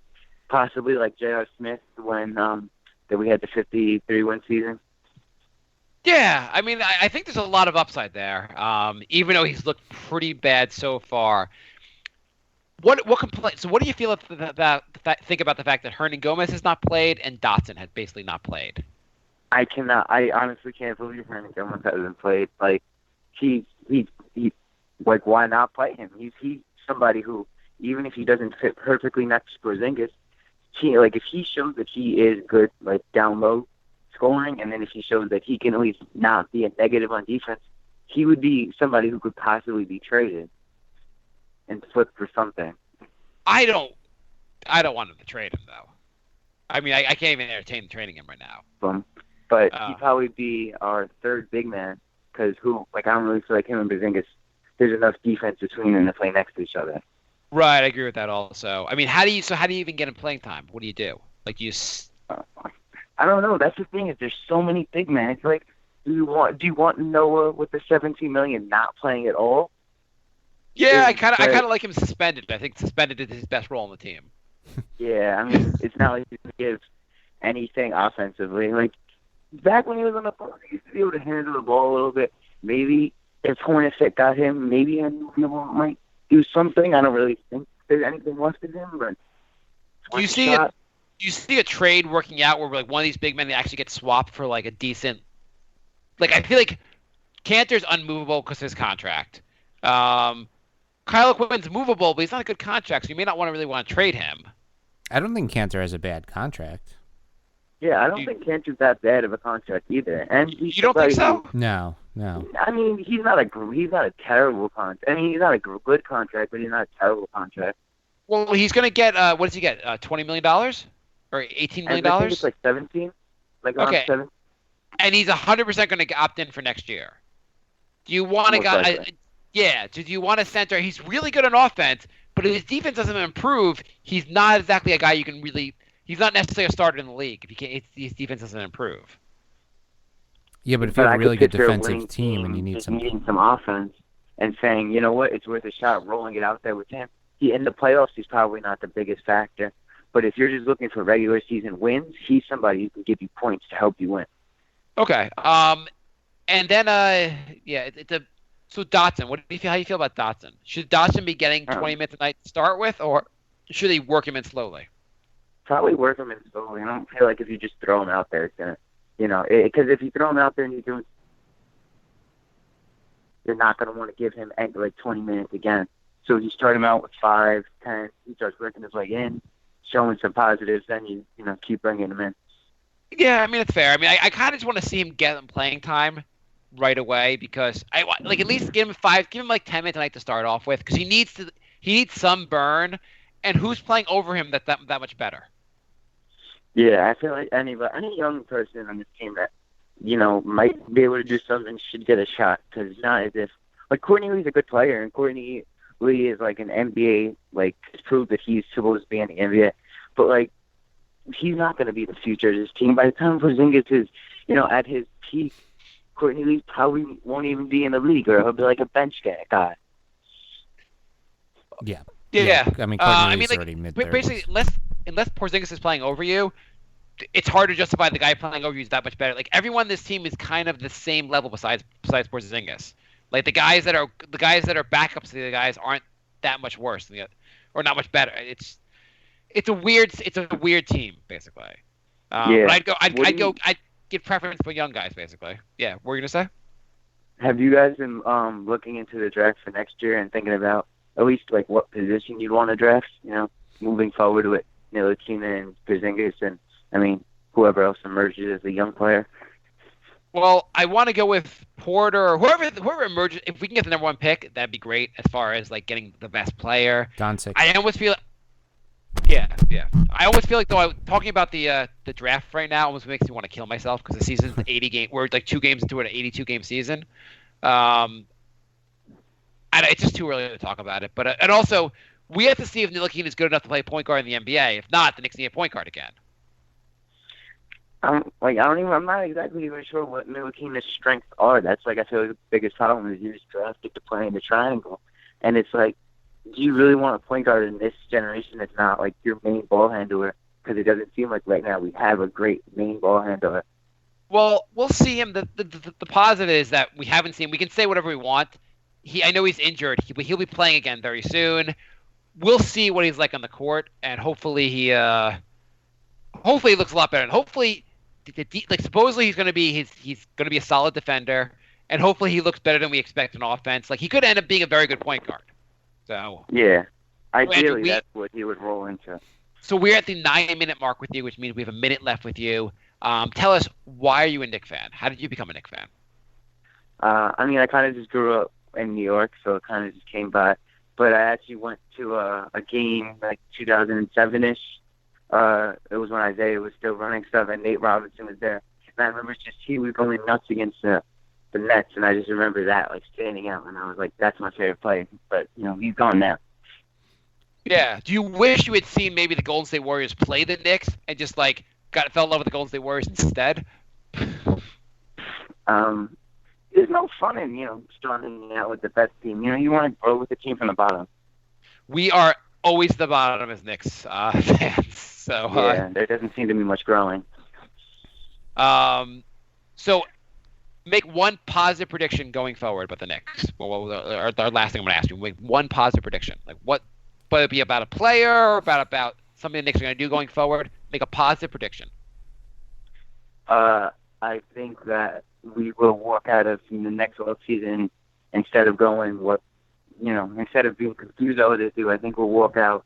possibly like J.R. Smith when that we had the 53-win season. Yeah, I mean, I think there's a lot of upside there. Even though he's looked pretty bad so far. So what do you feel think about the fact that Hernangomez has not played and Dotson has basically not played? I honestly can't believe Hernangomez hasn't played. Like he like why not play him? He's somebody who, even if he doesn't fit perfectly next to Porzingis, if he shows that he is good, like down low scoring, and then if he shows that he can at least not be a negative on defense, he would be somebody who could possibly be traded and flip for something. I don't want him to trade him though. I mean, I can't even entertain trading him right now. But he'd probably be our third big man because I don't really feel like him and Porzingis. There's enough defense between them to play next to each other. Right, I agree with that also. I mean, how do you even get him playing time? What do you do? Like I don't know. That's the thing is there's so many big men. It's like, do you want Noah with the $17 million not playing at all? Yeah, I kind of like him suspended. I think suspended is his best role on the team. Yeah, I mean, it's not like he can give anything offensively. Like back when he was on the ball, he used to be able to handle the ball a little bit. Maybe if Hornacek got him, maybe Hernangomez might do something. I don't really think there's anything left in him. But do you see a trade working out where like one of these big men actually gets swapped for like a decent? Like I feel like Cantor's unmovable because of his contract. Kyle Quinn's movable, but he's not a good contract, so you may not really want to trade him. I don't think Cantor has a bad contract. Yeah, I don't think Cantor's that bad of a contract either. And you don't think so? No. I mean, he's not a terrible contract. I mean, he's not a good contract, but he's not a terrible contract. Well, he's going to get what does he get? $20 million or $18 million? I think it's like 17. Okay. 7. And he's 100% going to opt in for next year. Do you want to go? Yeah. Do you want a center? He's really good on offense, but if his defense doesn't improve, he's not exactly a guy you can really. He's not necessarily a starter in the league if his defense doesn't improve. Yeah, but if you have a really good defensive team and you need some offense and saying, you know what, it's worth a shot rolling it out there with him. In the playoffs, he's probably not the biggest factor. But if you're just looking for regular season wins, he's somebody who can give you points to help you win. Okay. And then so Dotson. How do you feel about Dotson? Should Dotson be getting 20 minutes a night to start with, or should they work him in slowly? Probably work him in slowly. I don't feel like if you just throw him out there, it's gonna, because if you throw him out there and you're not gonna want to give him like 20 minutes again. So if you start him out with 5, 10, he starts working his way in, showing some positives, then you keep bringing him in. Yeah, I mean it's fair. I mean I kind of just want to see him get him playing time right away because I like at least give him like 10 minutes a night to start off with because he needs some burn, and who's playing over him that much better? Yeah, I feel like any young person on this team that might be able to do something, should get a shot. Because it's not as if, like, Courtney Lee's a good player, and Courtney Lee is, like, an NBA, like, has proved that he's supposed to be in the NBA. But, like, he's not going to be the future of this team. By the time Porzingis is, at his peak, Courtney Lee probably won't even be in the league, or he'll be like a bench guy. Yeah. Yeah. I mean, Courtney Lee's already like, mid-30s. basically, unless Porzingis is playing over you, it's hard to justify the guy playing over you is that much better. Like, everyone on this team is kind of the same level besides Porzingis. Like, the guys that are backups to the guys aren't that much worse than or not much better. It's a weird team, basically. Yeah. But I'd give preference for young guys, basically. Yeah. What were you gonna say? Have you guys been looking into the draft for next year and thinking about at least, like, what position you'd want to draft, moving forward with Ntilikina and Porzingis and, I mean, whoever else emerges as a young player? Well, I want to go with Porter or whoever emerges. If we can get the number one pick, that'd be great as far as, like, getting the best player. Doncic. I almost feel Yeah. I always feel like, though, talking about the draft right now almost makes me want to kill myself because the season's 80 game. We're like 2 games into an 82-game season. It's just too early to talk about it. But and also, we have to see if Ntilikina is good enough to play point guard in the NBA. If not, the Knicks need a point guard again. I'm not exactly even sure what Ntilikina's strengths are. That's, like, I feel like the biggest problem is you just drafted to play in the triangle. And it's like, do you really want a point guard in this generation that's not, like, your main ball handler? Because it doesn't seem like right now we have a great main ball handler. Well, we'll see him. The positive is that we haven't seen. We can say whatever we want. I know he's injured, but he'll be playing again very soon. We'll see what he's like on the court, and hopefully he looks a lot better. And hopefully, supposedly he's going to be a solid defender, and hopefully he looks better than we expect on offense. Like, he could end up being a very good point guard. So yeah, ideally that's what he would roll into. So we're at the 9-minute mark with you, which means we have a minute left with you. Tell us, why are you a Knicks fan? How did you become a Knicks fan? I mean, I kind of just grew up in New York, so it kind of just came by. But I actually went to a game like 2007-ish. It was when Isaiah was still running stuff, and Nate Robinson was there. And I remember he was going nuts against the Nets, and I just remember that, like, standing out, and I was like, that's my favorite play. But, he's gone now. Yeah. Do you wish you had seen maybe the Golden State Warriors play the Knicks and just, like, fell in love with the Golden State Warriors instead? There's no fun in, starting out with the best team. You want to grow with the team from the bottom. We are always the bottom as Knicks fans. So yeah, there doesn't seem to be much growing. So make one positive prediction going forward about the Knicks. Well, our last thing I'm going to ask you. Make one positive prediction. Like, what? Whether it be about a player or about something the Knicks are going to do going forward. Make a positive prediction. I think that we will walk out of the next offseason instead of instead of being confused over this, I think we'll walk out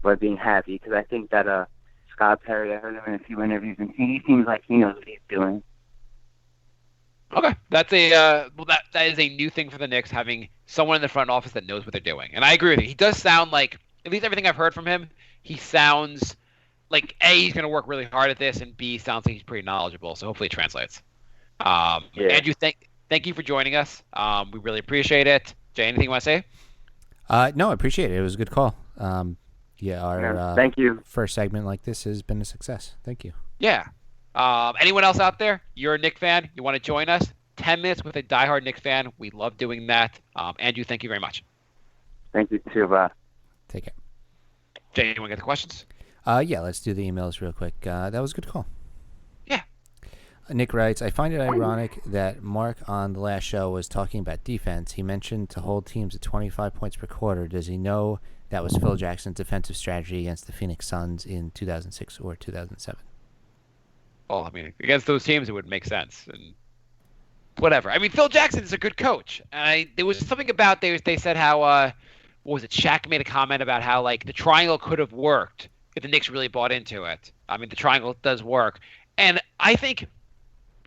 by being happy, because I think that Scott Perry, I heard him in a few interviews, and he seems like he knows what he's doing. Okay, that's that is a new thing for the Knicks, having someone in the front office that knows what they're doing. And I agree with you. He does sound like, at least everything I've heard from him, he sounds like, A, he's going to work really hard at this, and B, sounds like he's pretty knowledgeable. So hopefully it translates. Andrew, thank you for joining us. We really appreciate it. Jay, anything you want to say? No, I appreciate it. It was a good call. Our thank you. First segment like this has been a success. Thank you. Yeah. Anyone else out there? You're a Knicks fan. You want to join us? 10 minutes with a diehard Knicks fan. We love doing that. Andrew, thank you very much. Thank you too. Take care. Jay, you want to get the questions? Yeah, let's do the emails real quick. That was a good call. Yeah. Nick writes, I find it ironic that Mark on the last show was talking about defense. He mentioned to hold teams at 25 points per quarter. Does he know that was Phil Jackson's defensive strategy against the Phoenix Suns in 2006 or 2007? Well, I mean, against those teams, it would make sense. And whatever. I mean, Phil Jackson is a good coach. And there was something about, they said how, what was it? Shaq made a comment about how, like, the triangle could have worked if the Knicks really bought into it. I mean, the triangle does work. And I think,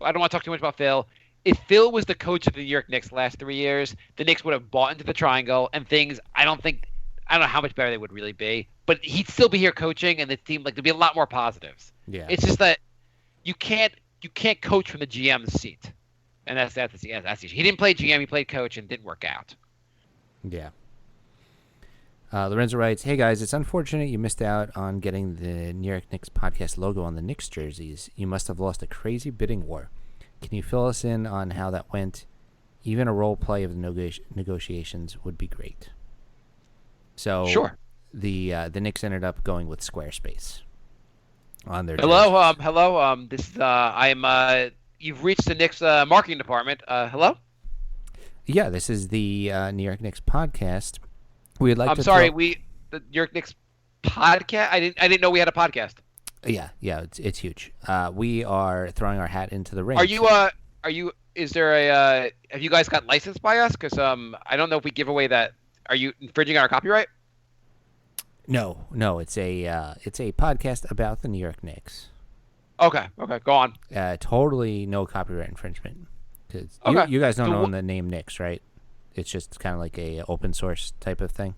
I don't want to talk too much about Phil. If Phil was the coach of the New York Knicks last 3 years, the Knicks would have bought into the triangle, and things, I don't know how much better they would really be, but he'd still be here coaching, and the team, like, there'd be a lot more positives. Yeah. It's just that you can't you can't coach from the GM's seat, and that's the issue. He didn't play GM, he played coach, and didn't work out. Yeah. Lorenzo writes, "Hey guys, it's unfortunate you missed out on getting the New York Knicks podcast logo on the Knicks jerseys. You must have lost a crazy bidding war. Can you fill us in on how that went? Even a role play of the negotiations would be great." So Sure. The Knicks ended up going with Squarespace on their Hello, jerseys. This is you've reached the Knicks marketing department. Hello. Yeah, this is the New York Knicks podcast. We'd like I'm to sorry, throw- the New York Knicks podcast. I didn't know we had a podcast. Yeah, it's huge. We are throwing our hat into the ring. Are you? Is there a? Have you guys got licensed by us? Because I don't know if we give away that. Are you infringing on our copyright? No, it's a podcast about the New York Knicks. Okay, go on. Totally no copyright infringement. 'Cause Okay. you guys don't So own the name Knicks, right? It's just kind of like a open source type of thing.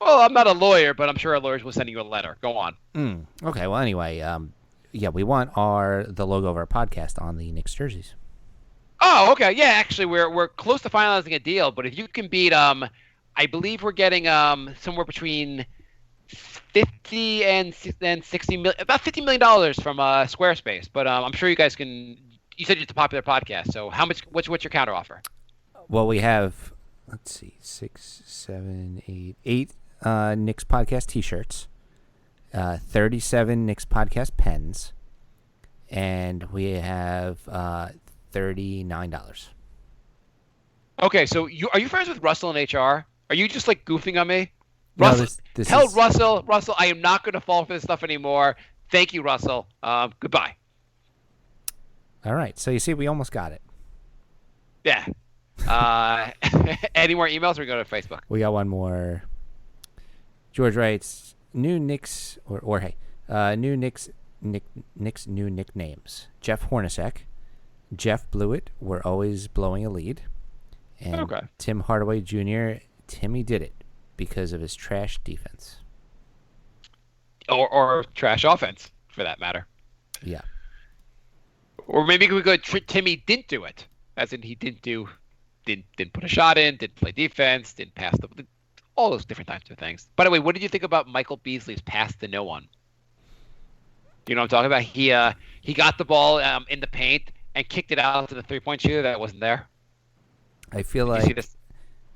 Well, I'm not a lawyer, but I'm sure our lawyers will send you a letter. Go on. Okay. Well, anyway, yeah, we want the logo of our podcast on the Knicks jerseys. Oh, okay. Yeah, actually, we're close to finalizing a deal. But if you can beat, I believe we're getting somewhere between 50 and 60 million, about $50 million from Squarespace. But I'm sure you guys can. You said it's a popular podcast, so how much? What's your counter offer? Well, we have, let's see, 6, 7, 8 Knicks podcast T-shirts, 37 Knicks podcast pens, and we have $39. Okay, so are you friends with Russell in HR? Are you just like goofing on me? No, Russell, this tell is- Russell, I am not going to fall for this stuff anymore. Thank you, Russell. Goodbye. All right. So you see, we almost got it. Yeah. Any more emails? Or we go to Facebook. We got one more. George writes, new Knicks, or hey, new Knicks new nicknames. Jeff Hornacek, Jeff Blewett, we're always blowing a lead. And Okay. Tim Hardaway Jr., Timmy did it because of his trash defense. Or trash offense, for that matter. Yeah. Or maybe we go Timmy didn't do it. As in he didn't put a shot in, didn't play defense, didn't pass all those different types of things. By the way, what did you think about Michael Beasley's pass to no one? You know what I'm talking about? He got the ball in the paint and kicked it out to the 3-point shooter that wasn't there. I feel Did you see like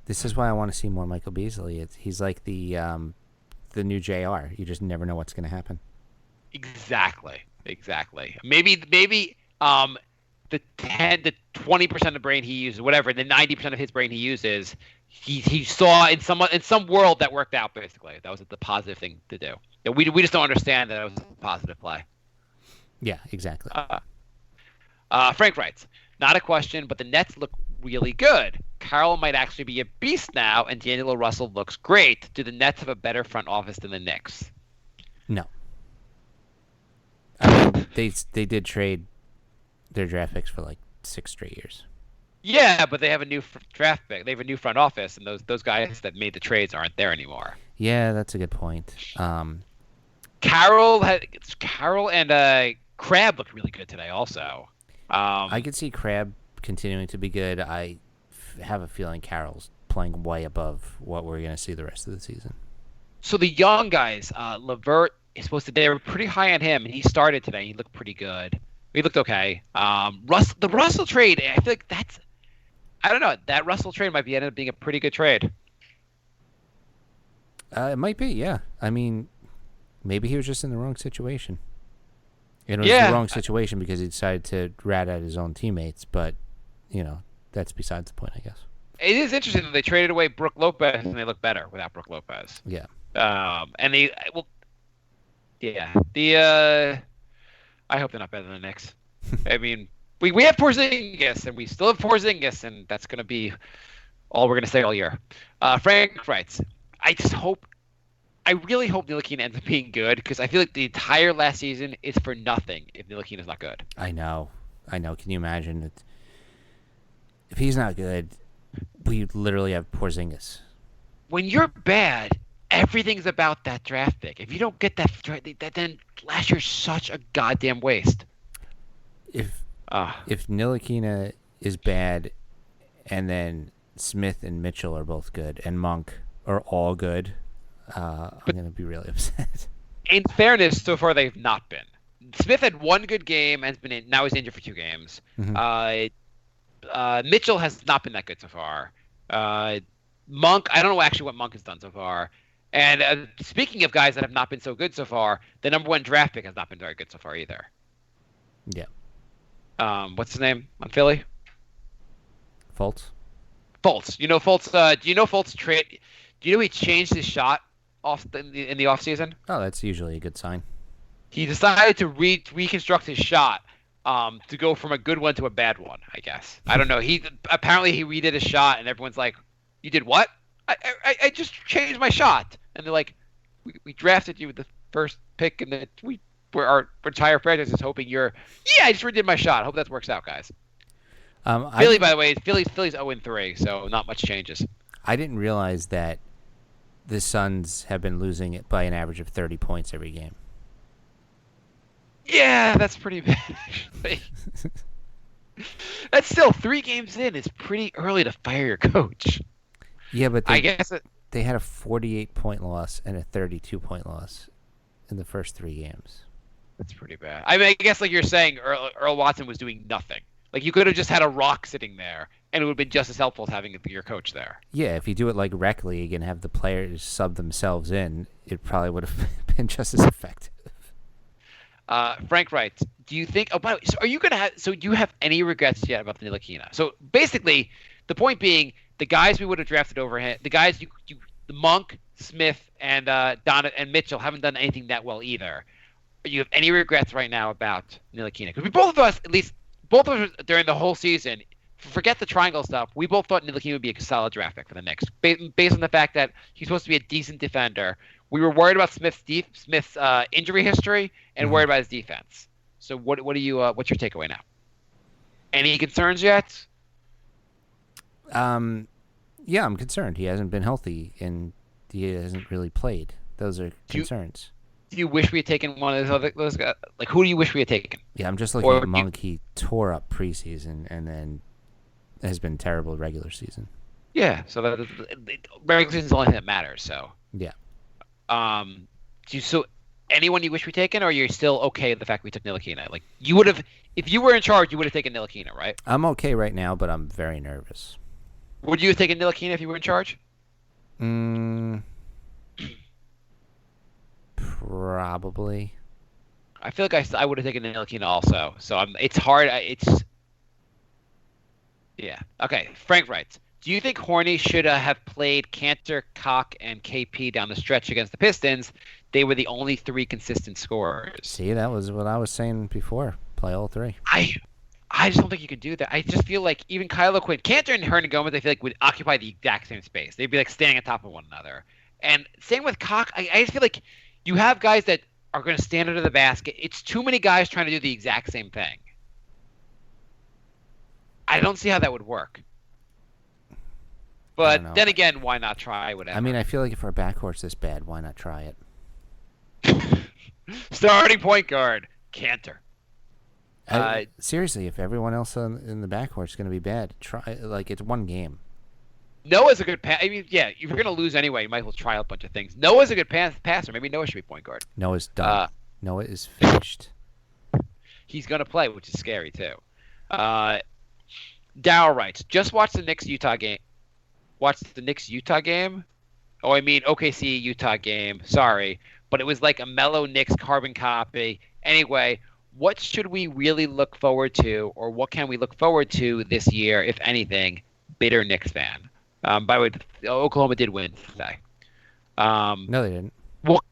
this is why I want to see more Michael Beasley. He's like the new JR. You just never know what's going to happen. Exactly. Maybe the 10 to 20% of brain he uses, whatever, the 90% of his brain he uses, he saw in some world that worked out. Basically, that was the positive thing to do. Yeah, we just don't understand that it was a positive play. Yeah, exactly. Frank writes, not a question, but the Nets look really good. Carroll might actually be a beast now, and D'Angelo Russell looks great. Do the Nets have a better front office than the Knicks? No. I mean, they did trade their draft picks for like 6 straight years. Yeah, but they have a new draft pick. They have a new front office, and those guys that made the trades aren't there anymore. Yeah, that's a good point. Carroll and Crabbe looked really good today also. I could see Crabbe continuing to be good. I have a feeling Carroll's playing way above what we're going to see the rest of the season. So the young guys, Levert is they were pretty high on him, and he started today. He looked pretty good. He looked okay. The Russell trade, I feel like I don't know, that Russell trade might end up being a pretty good trade. It might be, yeah. I mean, maybe he was just in the wrong situation. It was Yeah. the wrong situation because he decided to rat at his own teammates, but, that's besides the point, I guess. It is interesting that they traded away Brook Lopez, and they look better without Brook Lopez. Yeah. And I hope they're not better than the Knicks. I mean, we have Porzingis, and we still have Porzingis, and that's going to be all we're going to say all year. Frank writes, I really hope Ntilikina ends up being good, because I feel like the entire last season is for nothing if Ntilikina's not good. I know. Can you imagine it? If he's not good, we literally have Porzingis. When you're bad, everything's about that draft pick. If you don't get that then last year's such a goddamn waste. If If Ntilikina is bad, and then Smith and Mitchell are both good, and Monk are all good, I'm going to be really upset. In fairness, so far they've not been. Smith had one good game and now he's injured for 2 games. Mitchell has not been that good so far. Monk, I don't know actually what Monk has done so far. And speaking of guys that have not been so good so far, the number 1 draft pick has not been very good so far either. Yeah. What's his name on Philly? Fultz. Fultz. You know Fultz. Do you know Fultz trade? Do you know he changed his shot in the offseason? Oh, that's usually a good sign. He decided to reconstruct his shot to go from a good one to a bad one, I guess. I don't know. Apparently he redid his shot, and everyone's like, "You did what?" I just changed my shot, and they're like, "We drafted you with the first pick, and our entire franchise is hoping you're." Yeah, I just redid my shot. Hope that works out, guys. Philly, by the way, Philly's 0-3, so not much changes. I didn't realize that the Suns have been losing it by an average of 30 points every game. Yeah, that's pretty bad, actually. That's still 3 games in. It's pretty early to fire your coach. Yeah, but I guess they had a 48-point loss and a 32-point loss in the first 3 games. That's pretty bad. I mean, I guess like you're saying, Earl Watson was doing nothing. Like you could have just had a rock sitting there, and it would have been just as helpful as having your coach there. Yeah, if you do it like rec league and have the players sub themselves in, it probably would have been just as effective. Frank writes, do you think? Oh, by the way, so are you gonna have? So do you have any regrets yet about the Ntilikina? So basically, the point being, the guys we would have drafted over him, the guys the Monk, Smith, and Donna and Mitchell haven't done anything that well either. Do you have any regrets right now about Ntilikina? Because both of us during the whole season, forget the triangle stuff, we both thought Ntilikina would be a solid draft pick for the Knicks, based on the fact that he's supposed to be a decent defender. We were worried about Smith's injury history and worried about his defense. So what's your takeaway now? Any concerns yet? Yeah, I'm concerned. He hasn't been healthy and he hasn't really played. Those are concerns. Do you wish we had taken one of those guys? Like, who do you wish we had taken? Yeah, I'm just looking at Monk. He tore up preseason and then has been terrible regular season. Yeah, so regular season is the only thing that matters. So yeah. Anyone you wish we taken, or you're still okay with the fact we took Ntilikina? Like you would have, if you were in charge, you would have taken Ntilikina, right? I'm okay right now, but I'm very nervous. Would you have taken Ntilikina if you were in charge? Probably. I feel like I would have taken Ntilikina also. So it's hard. Yeah. Okay. Frank writes, do you think Horny should have played Cantor, Cock, and KP down the stretch against the Pistons? They were the only 3 consistent scorers. See, that was what I was saying before. Play all 3. I just don't think you could do that. I just feel like even Kyle O'Quinn, Cantor and Hernamgomez, I feel like would occupy the exact same space. They'd be like standing on top of one another. And same with Cock. I just feel like you have guys that are going to stand under the basket. It's too many guys trying to do the exact same thing. I don't see how that would work. But then again, why not try whatever? I mean, I feel like if our backcourt's this bad, why not try it? Starting point guard, Cantor. Seriously, if everyone else in the backcourt's going to be bad, try. Like, it's one game. Noah's a good I mean, yeah, if you're going to lose anyway, you might as well try out a bunch of things. Noah's a good passer. Maybe Noah should be point guard. Noah's done. Noah is finished. He's going to play, which is scary, too. Dow writes, just watch the Knicks-Utah game. Watch the Knicks-Utah game? Oh, I mean OKC-Utah game. Sorry. But it was like a mellow Knicks carbon copy. Anyway, what should we really look forward to, or what can we look forward to this year, if anything? Bitter Knicks fan. By the way, Oklahoma did win today. No, they didn't. Well,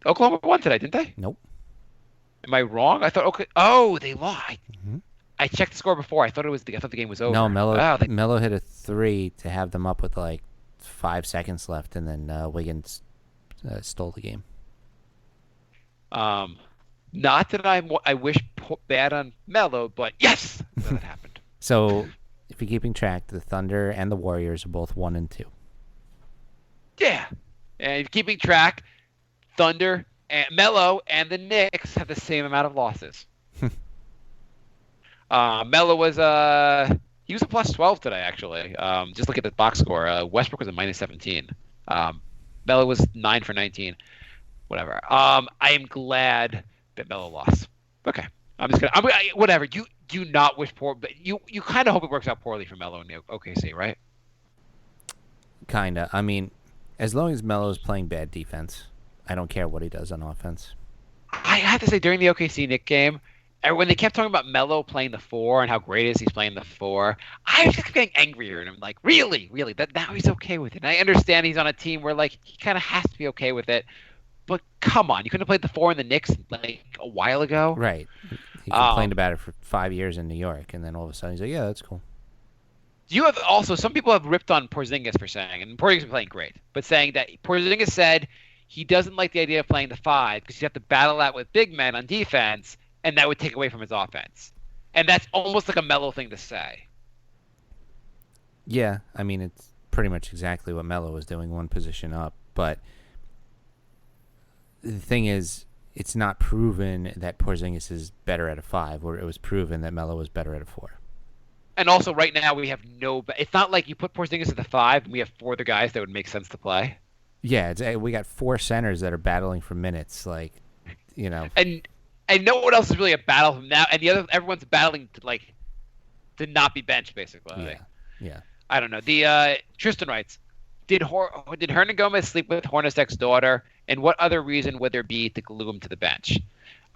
Oklahoma won today, didn't they? Nope. Am I wrong? I thought they lied. Mm-hmm. I checked the score before. I thought the game was over. No, Melo hit a 3 to have them up with like 5 seconds left, and then Wiggins stole the game. Not that I wish bad on Melo, but yes, that happened. So, if you're keeping track, the Thunder and the Warriors are both 1 and 2. Yeah, and if you're keeping track, Thunder and Melo and the Knicks have the same amount of losses. Melo was he was a plus 12 today actually. Just look at the box score. Westbrook was a minus 17. Melo was 9 for 19. Whatever. I am glad that Melo lost. Okay. Whatever. You do not wish poor, but you kind of hope it works out poorly for Melo in the OKC, right? Kinda. I mean, as long as Melo is playing bad defense, I don't care what he does on offense. I have to say, during the OKC Knicks game, when they kept talking about Melo playing the 4 and how great it is he's playing the 4, I was just getting angrier, and I'm like, really, that now he's okay with it. And I understand he's on a team where like he kind of has to be okay with it, but come on, you couldn't have played the 4 in the Knicks like a while ago, Right. He complained about it for 5 years in New York, and then all of a sudden he's like, yeah, that's cool. You have also some people have ripped on Porzingis for saying, and Porzingis is playing great, but saying that Porzingis said he doesn't like the idea of playing the 5 because you have to battle out with big men on defense, and that would take away from his offense. And that's almost like a Melo thing to say. Yeah, I mean, it's pretty much exactly what Melo was doing, one position up. But the thing is, it's not proven that Porzingis is better at a 5, or it was proven that Melo was better at a 4. And also, right now, we have no... It's not like you put Porzingis at the 5, and we have 4 other guys that would make sense to play. Yeah, we got 4 centers that are battling for minutes, like, you know. And no one else is really a battle from now, and everyone's battling to not be benched, basically. Yeah. I don't know. Tristan writes, did Hernamgomez sleep with Hornacek's daughter, and what other reason would there be to glue him to the bench?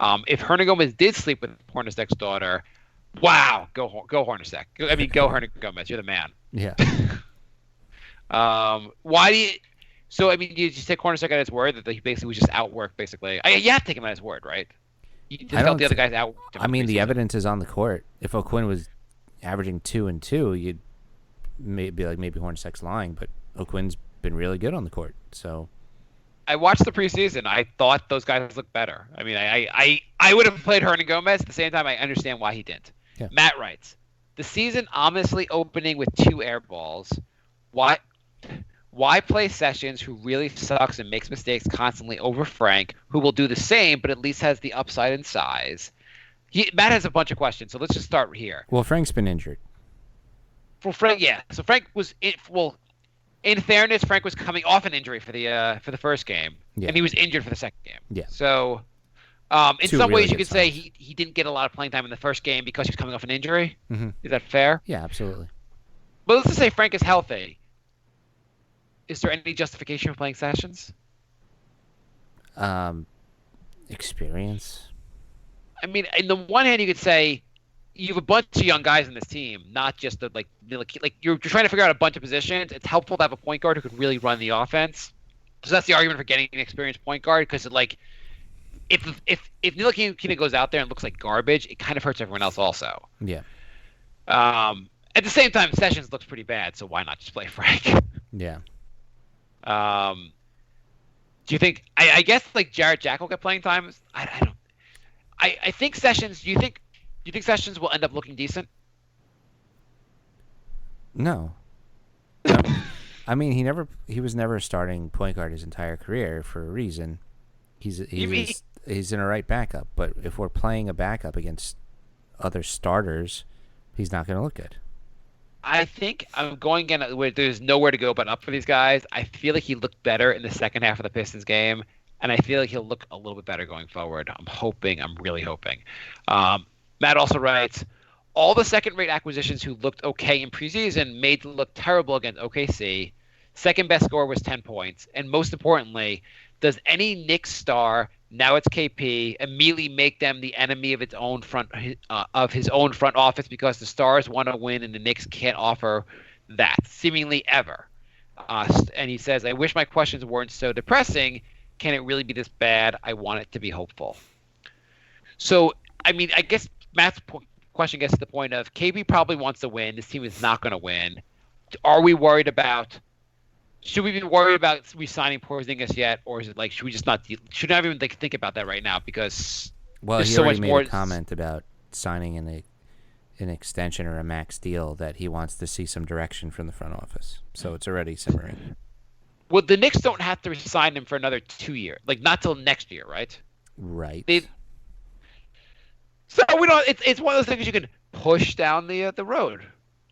If Hernamgomez did sleep with Hornacek's daughter, wow, go Hornacek. I mean, go Hernamgomez. You're the man. Yeah. Why do you? So I mean, you just take Hornacek at his word that he basically was just outworked. Basically, you have to take him at his word, right? You just felt the other guys out. I mean, the evidence is on the court. If O'Quinn was averaging 2 and 2, you'd be like, maybe Hornacek's lying, but O'Quinn's been really good on the court. So I watched the preseason. I thought those guys looked better. I mean, I would have played Hernangomez. At the same time, I understand why he didn't. Yeah. Matt writes, the season ominously opening with 2 air balls. Why play Sessions, who really sucks and makes mistakes constantly, over Frank, who will do the same, but at least has the upside and size? Matt has a bunch of questions, so let's just start here. Well, Frank's been injured. For Frank, yeah. So Frank was in fairness, Frank was coming off an injury for the first game, and he was injured for the second game. Yeah. So, in some ways, you could say he didn't get a lot of playing time in the first game because he was coming off an injury. Mm-hmm. Is that fair? Yeah, absolutely. But let's just say Frank is healthy. Is there any justification for playing Sessions? Experience. I mean, in the one hand, you could say you have a bunch of young guys in this team, not just the like you're trying to figure out a bunch of positions. It's helpful to have a point guard who could really run the offense. So that's the argument for getting an experienced point guard, because like if Ntilikina goes out there and looks like garbage, it kind of hurts everyone else also. Yeah. At the same time, Sessions looks pretty bad, so why not just play Frank? Yeah. Do you think? I guess like Jarrett Jack will get playing time. I don't. I think Sessions. Do you think Sessions will end up looking decent? No. I mean, he was never a starting point guard his entire career for a reason. He's in a right backup, but if we're playing a backup against other starters, he's not going to look good. I think I'm going again where there's nowhere to go but up for these guys. I feel like he looked better in the second half of the Pistons game, and I feel like he'll look a little bit better going forward. I'm really hoping. Matt also writes, all the second-rate acquisitions who looked okay in preseason made them look terrible against OKC. Second best score was 10 points. And most importantly, does any Knicks star, now it's KP, immediately make them the enemy of his own front office because the Stars want to win and the Knicks can't offer that, seemingly ever? And he says, I wish my questions weren't so depressing. Can it really be this bad? I want it to be hopeful. So, I mean, I guess Matt's question gets to the point of KP probably wants to win. This team is not going to win. Should we be worried about re-signing Porzingis yet, or is it like should not even think about that right now because he so already much made more a comment about signing an extension or a max deal that he wants to see some direction from the front office. So it's already simmering. Well, the Knicks don't have to re-sign him for another 2 years, like not till next year, right? Right. So we don't. It's one of those things you can push down the road,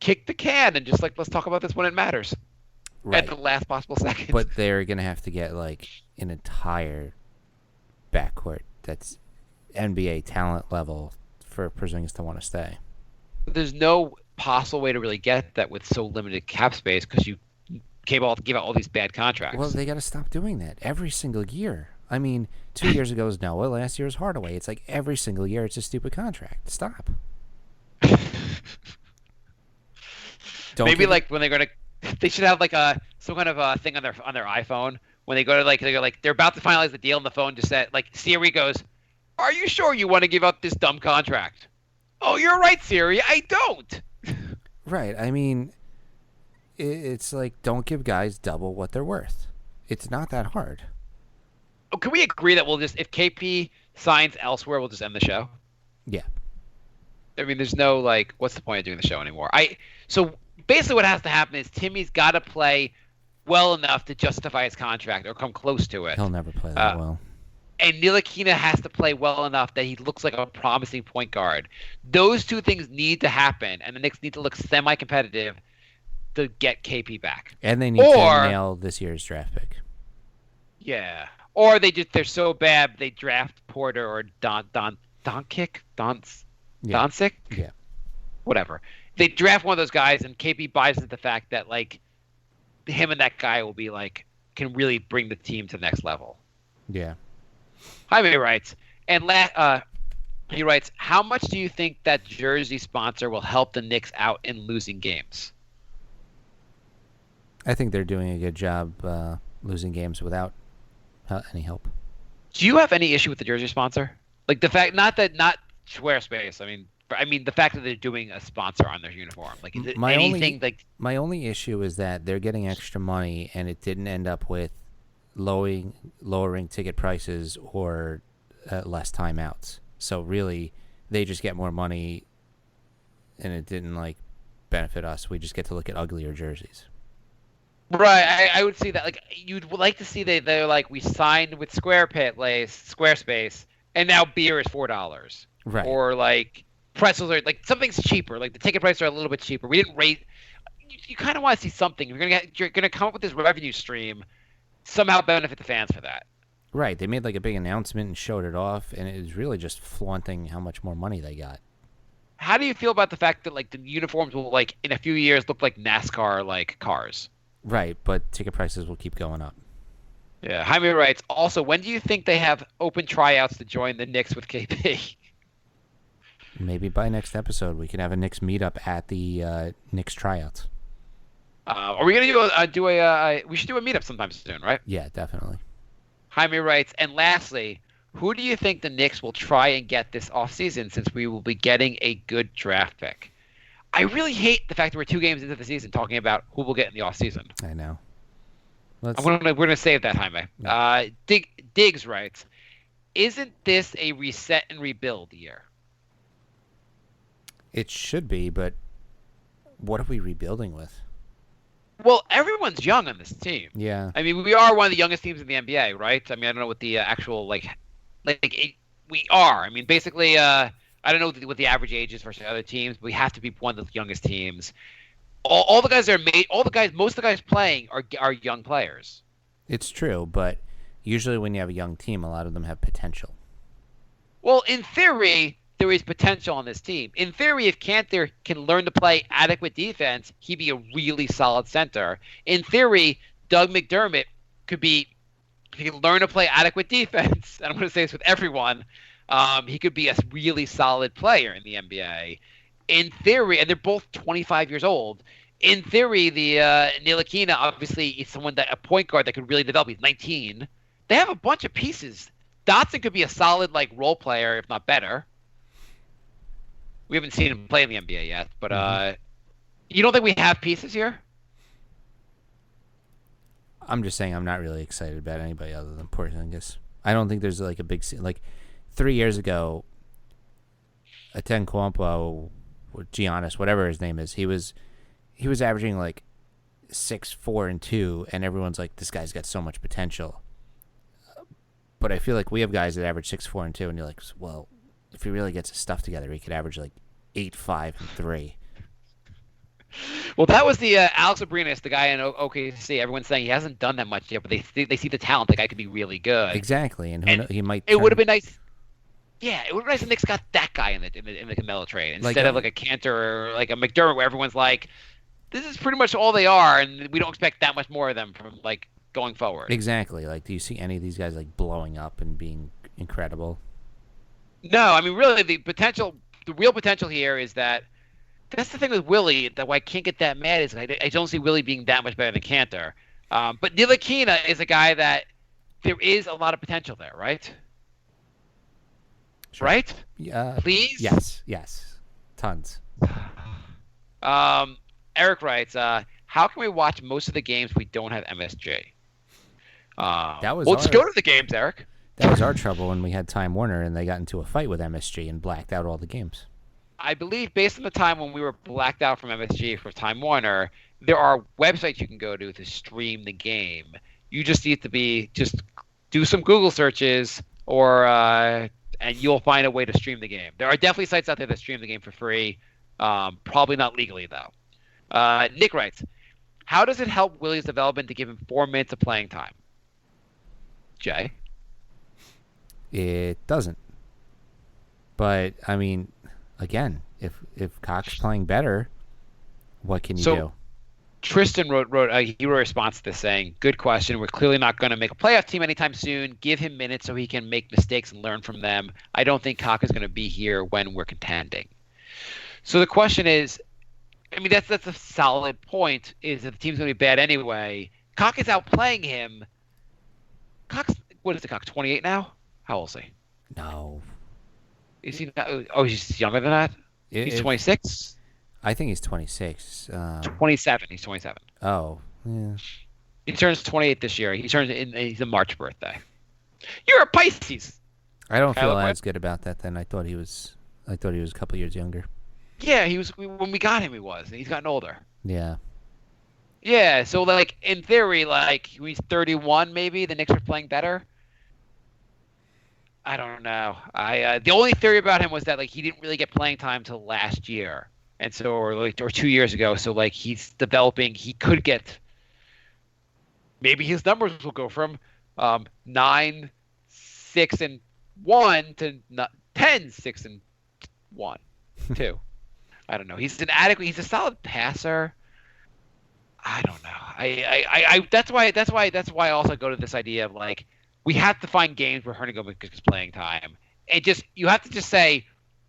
kick the can, and just like let's talk about this when it matters Right. at the last possible second. But they're gonna have to get like an entire backcourt that's NBA talent level for Porzingis to want to stay. There's no possible way to really get that with so limited cap space because you give out all these bad contracts. Well, they got to stop doing that every single year. I mean, 2 years ago was Noah, last year was Hardaway. It's like every single year it's a stupid contract. Stop. Don't Maybe give like when they're gonna, they should have like some kind of a thing on their iPhone when they go to they're about to finalize the deal and the phone just said like Siri goes, "Are you sure you want to give up this dumb contract?" "Oh, you're right, Siri. I don't." Right. I mean, it's like don't give guys double what they're worth. It's not that hard. Oh, can we agree that we'll just if KP signs elsewhere, we'll just end the show? Yeah. I mean, there's no like, what's the point of doing the show anymore? So basically, what has to happen is Timmy's got to play well enough to justify his contract or come close to it. He'll never play that well. And Ntilikina has to play well enough that he looks like a promising point guard. Those two things need to happen, and the Knicks need to look semi-competitive to get KP back. And they need to nail this year's draft pick. Yeah. Or they're so bad they draft Porter or Doncic. Yeah. Whatever. They draft one of those guys, and KP buys into the fact that like him and that guy will be like can really bring the team to the next level. Yeah. Jaime writes, he writes, how much do you think that jersey sponsor will help the Knicks out in losing games? I think they're doing a good job losing games without any help. Do you have any issue with the jersey sponsor? Like the fact, not Squarespace. I mean the fact that they're doing a sponsor on their uniform. Like is it my only issue is that they're getting extra money and it didn't end up with lowering ticket prices or less timeouts. So really, they just get more money, and it didn't like benefit us. We just get to look at uglier jerseys. Right, I would see that. Like you'd like to see they're like we signed with Squarespace, and now beer is $4. Right. Or like pretzels are like something's cheaper. Like the ticket prices are a little bit cheaper. We didn't rate. You kind of want to see something. You're gonna come up with this revenue stream. Somehow benefit the fans for that. Right. They made like a big announcement and showed it off, and it was really just flaunting how much more money they got. How do you feel about the fact that like the uniforms will like in a few years look like NASCAR like cars? Right, but ticket prices will keep going up. Yeah. Jaime writes, also, when do you think they have open tryouts to join the Knicks with KP? Maybe by next episode we can have a Knicks meetup at the Knicks tryouts. Are we gonna we should do a meetup sometime soon, right? Yeah, definitely. Jaime writes, and lastly, who do you think the Knicks will try and get this offseason since we will be getting a good draft pick? I really hate the fact that we're 2 games into the season talking about who we'll get in the offseason. I know. We're gonna save that, Jaime. Yeah. Diggs writes, isn't this a reset and rebuild year? It should be, but what are we rebuilding with? Well, everyone's young on this team. Yeah. I mean, we are one of the youngest teams in the NBA, right? I mean, I don't know what the actual we are. I mean, basically, I don't know what the average age is versus other teams, but we have to be one of the youngest teams. All the guys most of the guys playing are young players. It's true, but usually when you have a young team, a lot of them have potential. Well, in theory, there is potential on this team. In theory, if Kanter can learn to play adequate defense, he'd be a really solid center. In theory, Doug McDermott could be, if he can learn to play adequate defense, and I'm going to say this with everyone, he could be a really solid player in the NBA. In theory, and they're both 25 years old. In theory, the Ntilikina obviously is a point guard that could really develop. He's 19. They have a bunch of pieces. Dotson could be a solid role player, if not better. We haven't seen him play in the NBA yet, but you don't think we have pieces here? I'm just saying I'm not really excited about anybody other than Porzingis. I don't think there's a big 3 years ago, Atenkwampo, or Giannis, whatever his name is, he was averaging 6, 4, and 2, and everyone's like, this guy's got so much potential. But I feel like we have guys that average 6, 4, and 2, and you're like, well, if he really gets his stuff together, he could average 8-5-3. Well, that was the Alex Abrinas, the guy in OKC. Everyone's saying he hasn't done that much yet, but they see the talent. The guy could be really good. Exactly, and he might. It would have been nice. Yeah, it would have been nice if the Knicks got that guy in the Canelo trade instead of like a Cantor or like a McDermott, where everyone's like, this is pretty much all they are, and we don't expect that much more of them from like going forward. Exactly. Like, do you see any of these guys like blowing up and being incredible? No, I mean really the real potential here is that. That's the thing with Willie, that why I can't get that mad is I don't see Willie being that much better than Cantor. But Ntilikina is a guy that there is a lot of potential there, right? Sure. Right? Please? Yes. Tons. Eric writes, how can we watch most of the games if we don't have MSG? Let's go to the games, Eric. That was our trouble when we had Time Warner and they got into a fight with MSG and blacked out all the games. I believe based on the time when we were blacked out from MSG for Time Warner, there are websites you can go to stream the game. You just need to just do some Google searches and you'll find a way to stream the game. There are definitely sites out there that stream the game for free. Probably not legally, though. Nick writes, how does it help Willie's development to give him 4 minutes of playing time? Jay? It doesn't. But, I mean... Again, if Cox's playing better, what can you do? Tristan wrote a response to this saying, good question. We're clearly not going to make a playoff team anytime soon. Give him minutes so he can make mistakes and learn from them. I don't think Cox is going to be here when we're contending. So the question is, I mean, that's a solid point, is that the team's going to be bad anyway. Cox is outplaying him. Cox, what is the Cox, 28 now? How old is he? No. Is he not? Oh, he's younger than that? He's 26? I think he's 26. 27. He's 27. Oh, yeah. He turns 28 this year. He's a March birthday. You're a Pisces. I don't feel as good about that then. I thought he was a couple years younger. Yeah, he was when we got him. He was. He's gotten older. Yeah. Yeah. So like in theory, like when he's 31, maybe the Knicks are playing better. I don't know. The only theory about him was that like he didn't really get playing time till last year, and so or 2 years ago. So like he's developing. He could get. Maybe his numbers will go from 9, 6, and 1 to 10, 6, and 1, 2. I don't know. He's a solid passer. I don't know. That's why I also go to this idea of like. We have to find games where Hernamgomez gets playing time. You have to just say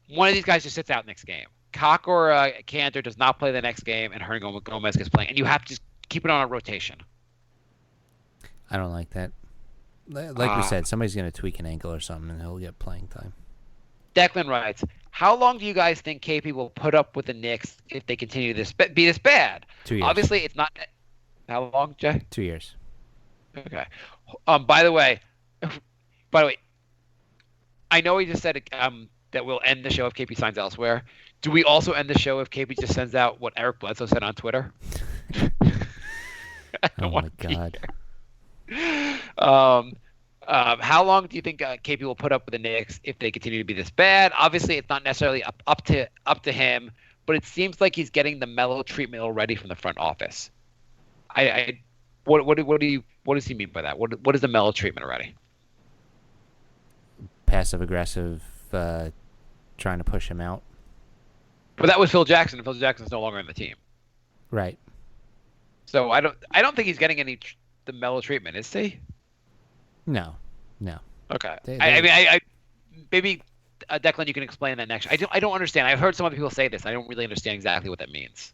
one of these guys just sits out next game. Cock or Cantor does not play the next game, and Hernamgomez gets playing. And you have to just keep it on a rotation. I don't like that. Like we said, somebody's going to tweak an ankle or something, and he'll get playing time. Declan writes, how long do you guys think KP will put up with the Knicks if they continue to be this bad? 2 years. Obviously, it's not. How long, Jay? 2 years. Okay. By the way, I know he just said that we'll end the show if KP signs elsewhere. Do we also end the show if KP just sends out what Eric Bledsoe said on Twitter? Oh my God. How long do you think KP will put up with the Knicks if they continue to be this bad? Obviously, it's not necessarily up to him, but it seems like he's getting the mellow treatment already from the front office. What does he mean by that? What is the mellow treatment already? Passive aggressive, trying to push him out. But that was Phil Jackson, and Phil Jackson's no longer on the team. Right. So I don't think he's getting the mellow treatment, is he? No. Okay. I maybe Declan, you can explain that next. I don't understand. I've heard some other people say this. I don't really understand exactly what that means.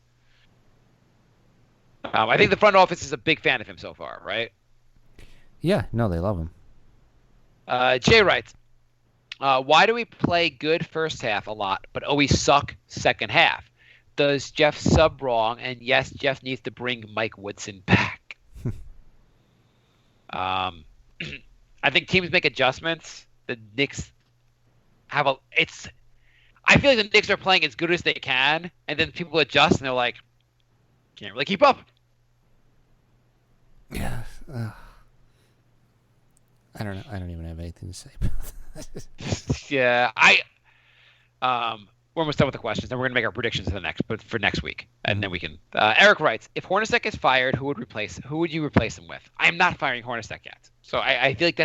I think the front office is a big fan of him so far, right? Yeah, no, they love him. Jay writes, why do we play good first half a lot, but always suck second half? Does Jeff sub wrong? And yes, Jeff needs to bring Mike Woodson back. I think teams make adjustments. The Knicks I feel like the Knicks are playing as good as they can, and then people adjust, and they're like, can't really keep up. Yeah. I don't know. I don't even have anything to say about that. Yeah, we're almost done with the questions, and we're going to make our predictions for next week, and then we can. Eric writes, if Hornacek gets fired, who would you replace him with? I am not firing Hornacek yet. So I feel like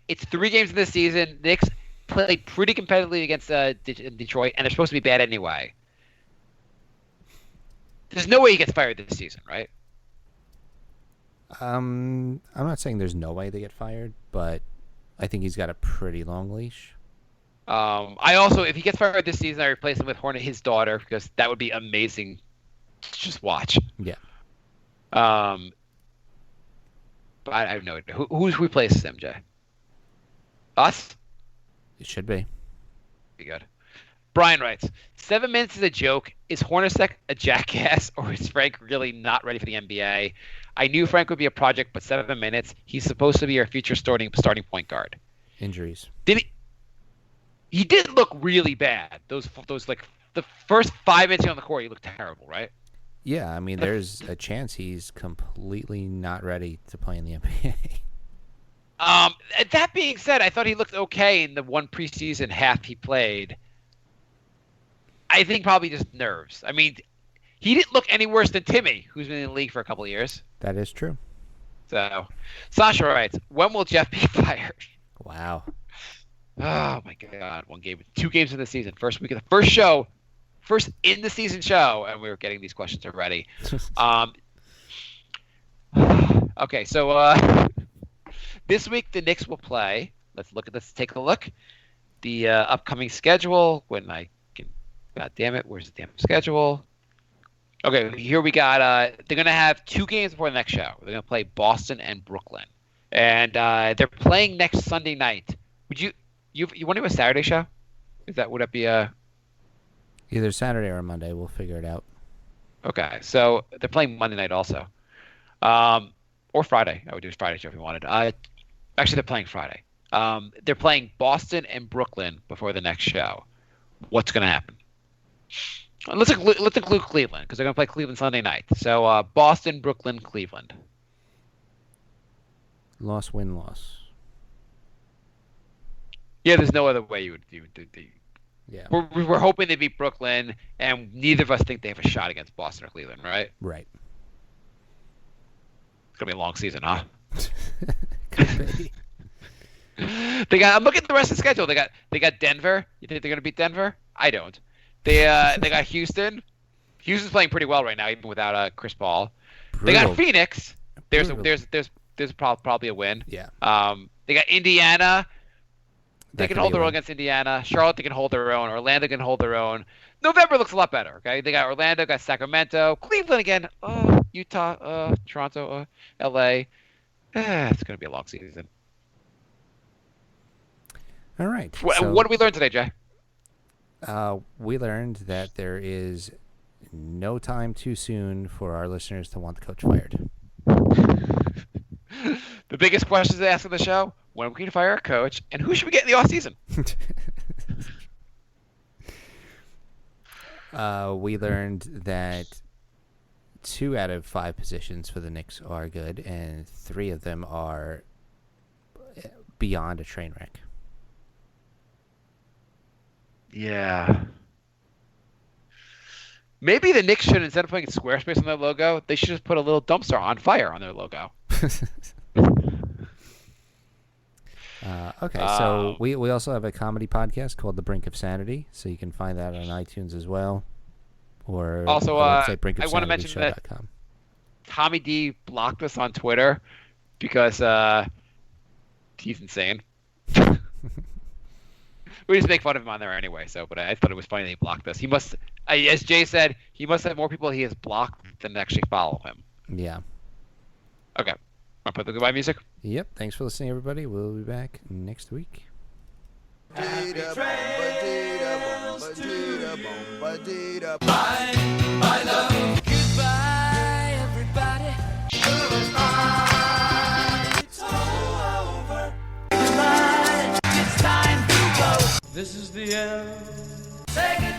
it's 3 games in this season. The Knicks played pretty competitively against Detroit, and they're supposed to be bad anyway. There's no way he gets fired this season, right? I'm not saying there's no way they get fired, but I think he's got a pretty long leash. I also, if he gets fired this season, I replace him with his daughter, because that would be amazing to just watch. Yeah. But I have no idea. Who's replaces him, Jay? Us? It should be. Be good. Brian writes, 7 minutes is a joke. Is Hornacek a jackass, or is Frank really not ready for the NBA? I knew Frank would be a project, but 7 minutes. He's supposed to be our future starting point guard. Injuries. He did look really bad. Those like the first 5 minutes on the court, he looked terrible, right? Yeah, I mean, there's a chance he's completely not ready to play in the NBA. That being said, I thought he looked okay in the one preseason half he played. I think probably just nerves. I mean, he didn't look any worse than Timmy, who's been in the league for a couple of years. That is true. So, Sasha writes, when will Jeff be fired? Wow. Oh, my God. 2 games in the season. First week of the first in the season show, and we were getting these questions already. Okay, so this week the Knicks will play. Let's take a look. The upcoming schedule. God damn it, where's the damn schedule? Okay, here we got. They're gonna have 2 games before the next show. They're gonna play Boston and Brooklyn, and they're playing next Sunday night. Would you want to do a Saturday show? Would that be a? Either Saturday or Monday. We'll figure it out. Okay, so they're playing Monday night also, or Friday. I would do a Friday show if you wanted. Actually, they're playing Friday. They're playing Boston and Brooklyn before the next show. What's going to happen? Let's include Cleveland, because they're going to play Cleveland Sunday night. So Boston, Brooklyn, Cleveland. Loss, win, loss. Yeah, there's no other way you would do. Yeah. We're hoping they beat Brooklyn, and neither of us think they have a shot against Boston or Cleveland, right? Right. It's going to be a long season, huh? Could be. I'm looking at the rest of the schedule. They got Denver. You think they're going to beat Denver? I don't. They got Houston. Houston's playing pretty well right now, even without Chris Paul. Brutal. They got Phoenix. There's probably a win. Yeah. They got Indiana. They can hold their own against Indiana. Charlotte, they can hold their own. Orlando can hold their own. November looks a lot better. Okay, they got Orlando, got Sacramento, Cleveland again. Utah, Toronto, LA. It's gonna be a long season. All right. What did we learn today, Jay? We learned that there is no time too soon for our listeners to want the coach fired. The biggest questions they ask on the show: when we can fire our coach, and who should we get in the off season? We learned that 2 out of 5 positions for the Knicks are good, and 3 of them are beyond a train wreck. Yeah. Maybe the Knicks should, instead of putting Squarespace on their logo, they should just put a little dumpster on fire on their logo. Okay, so we also have a comedy podcast called The Brink of Sanity, so you can find that on iTunes as well, or also website, I want to mention that Tommy D blocked us on Twitter because he's insane. We just make fun of him on there anyway. But I thought it was funny that he blocked us. He must, as Jay said, he must have more people he has blocked than actually follow him. Yeah. Okay. Want to put the goodbye music? Yep. Thanks for listening, everybody. We'll be back next week. Bye, love. Goodbye, everybody. It's all over. It's time to go. This is the end. Say goodbye.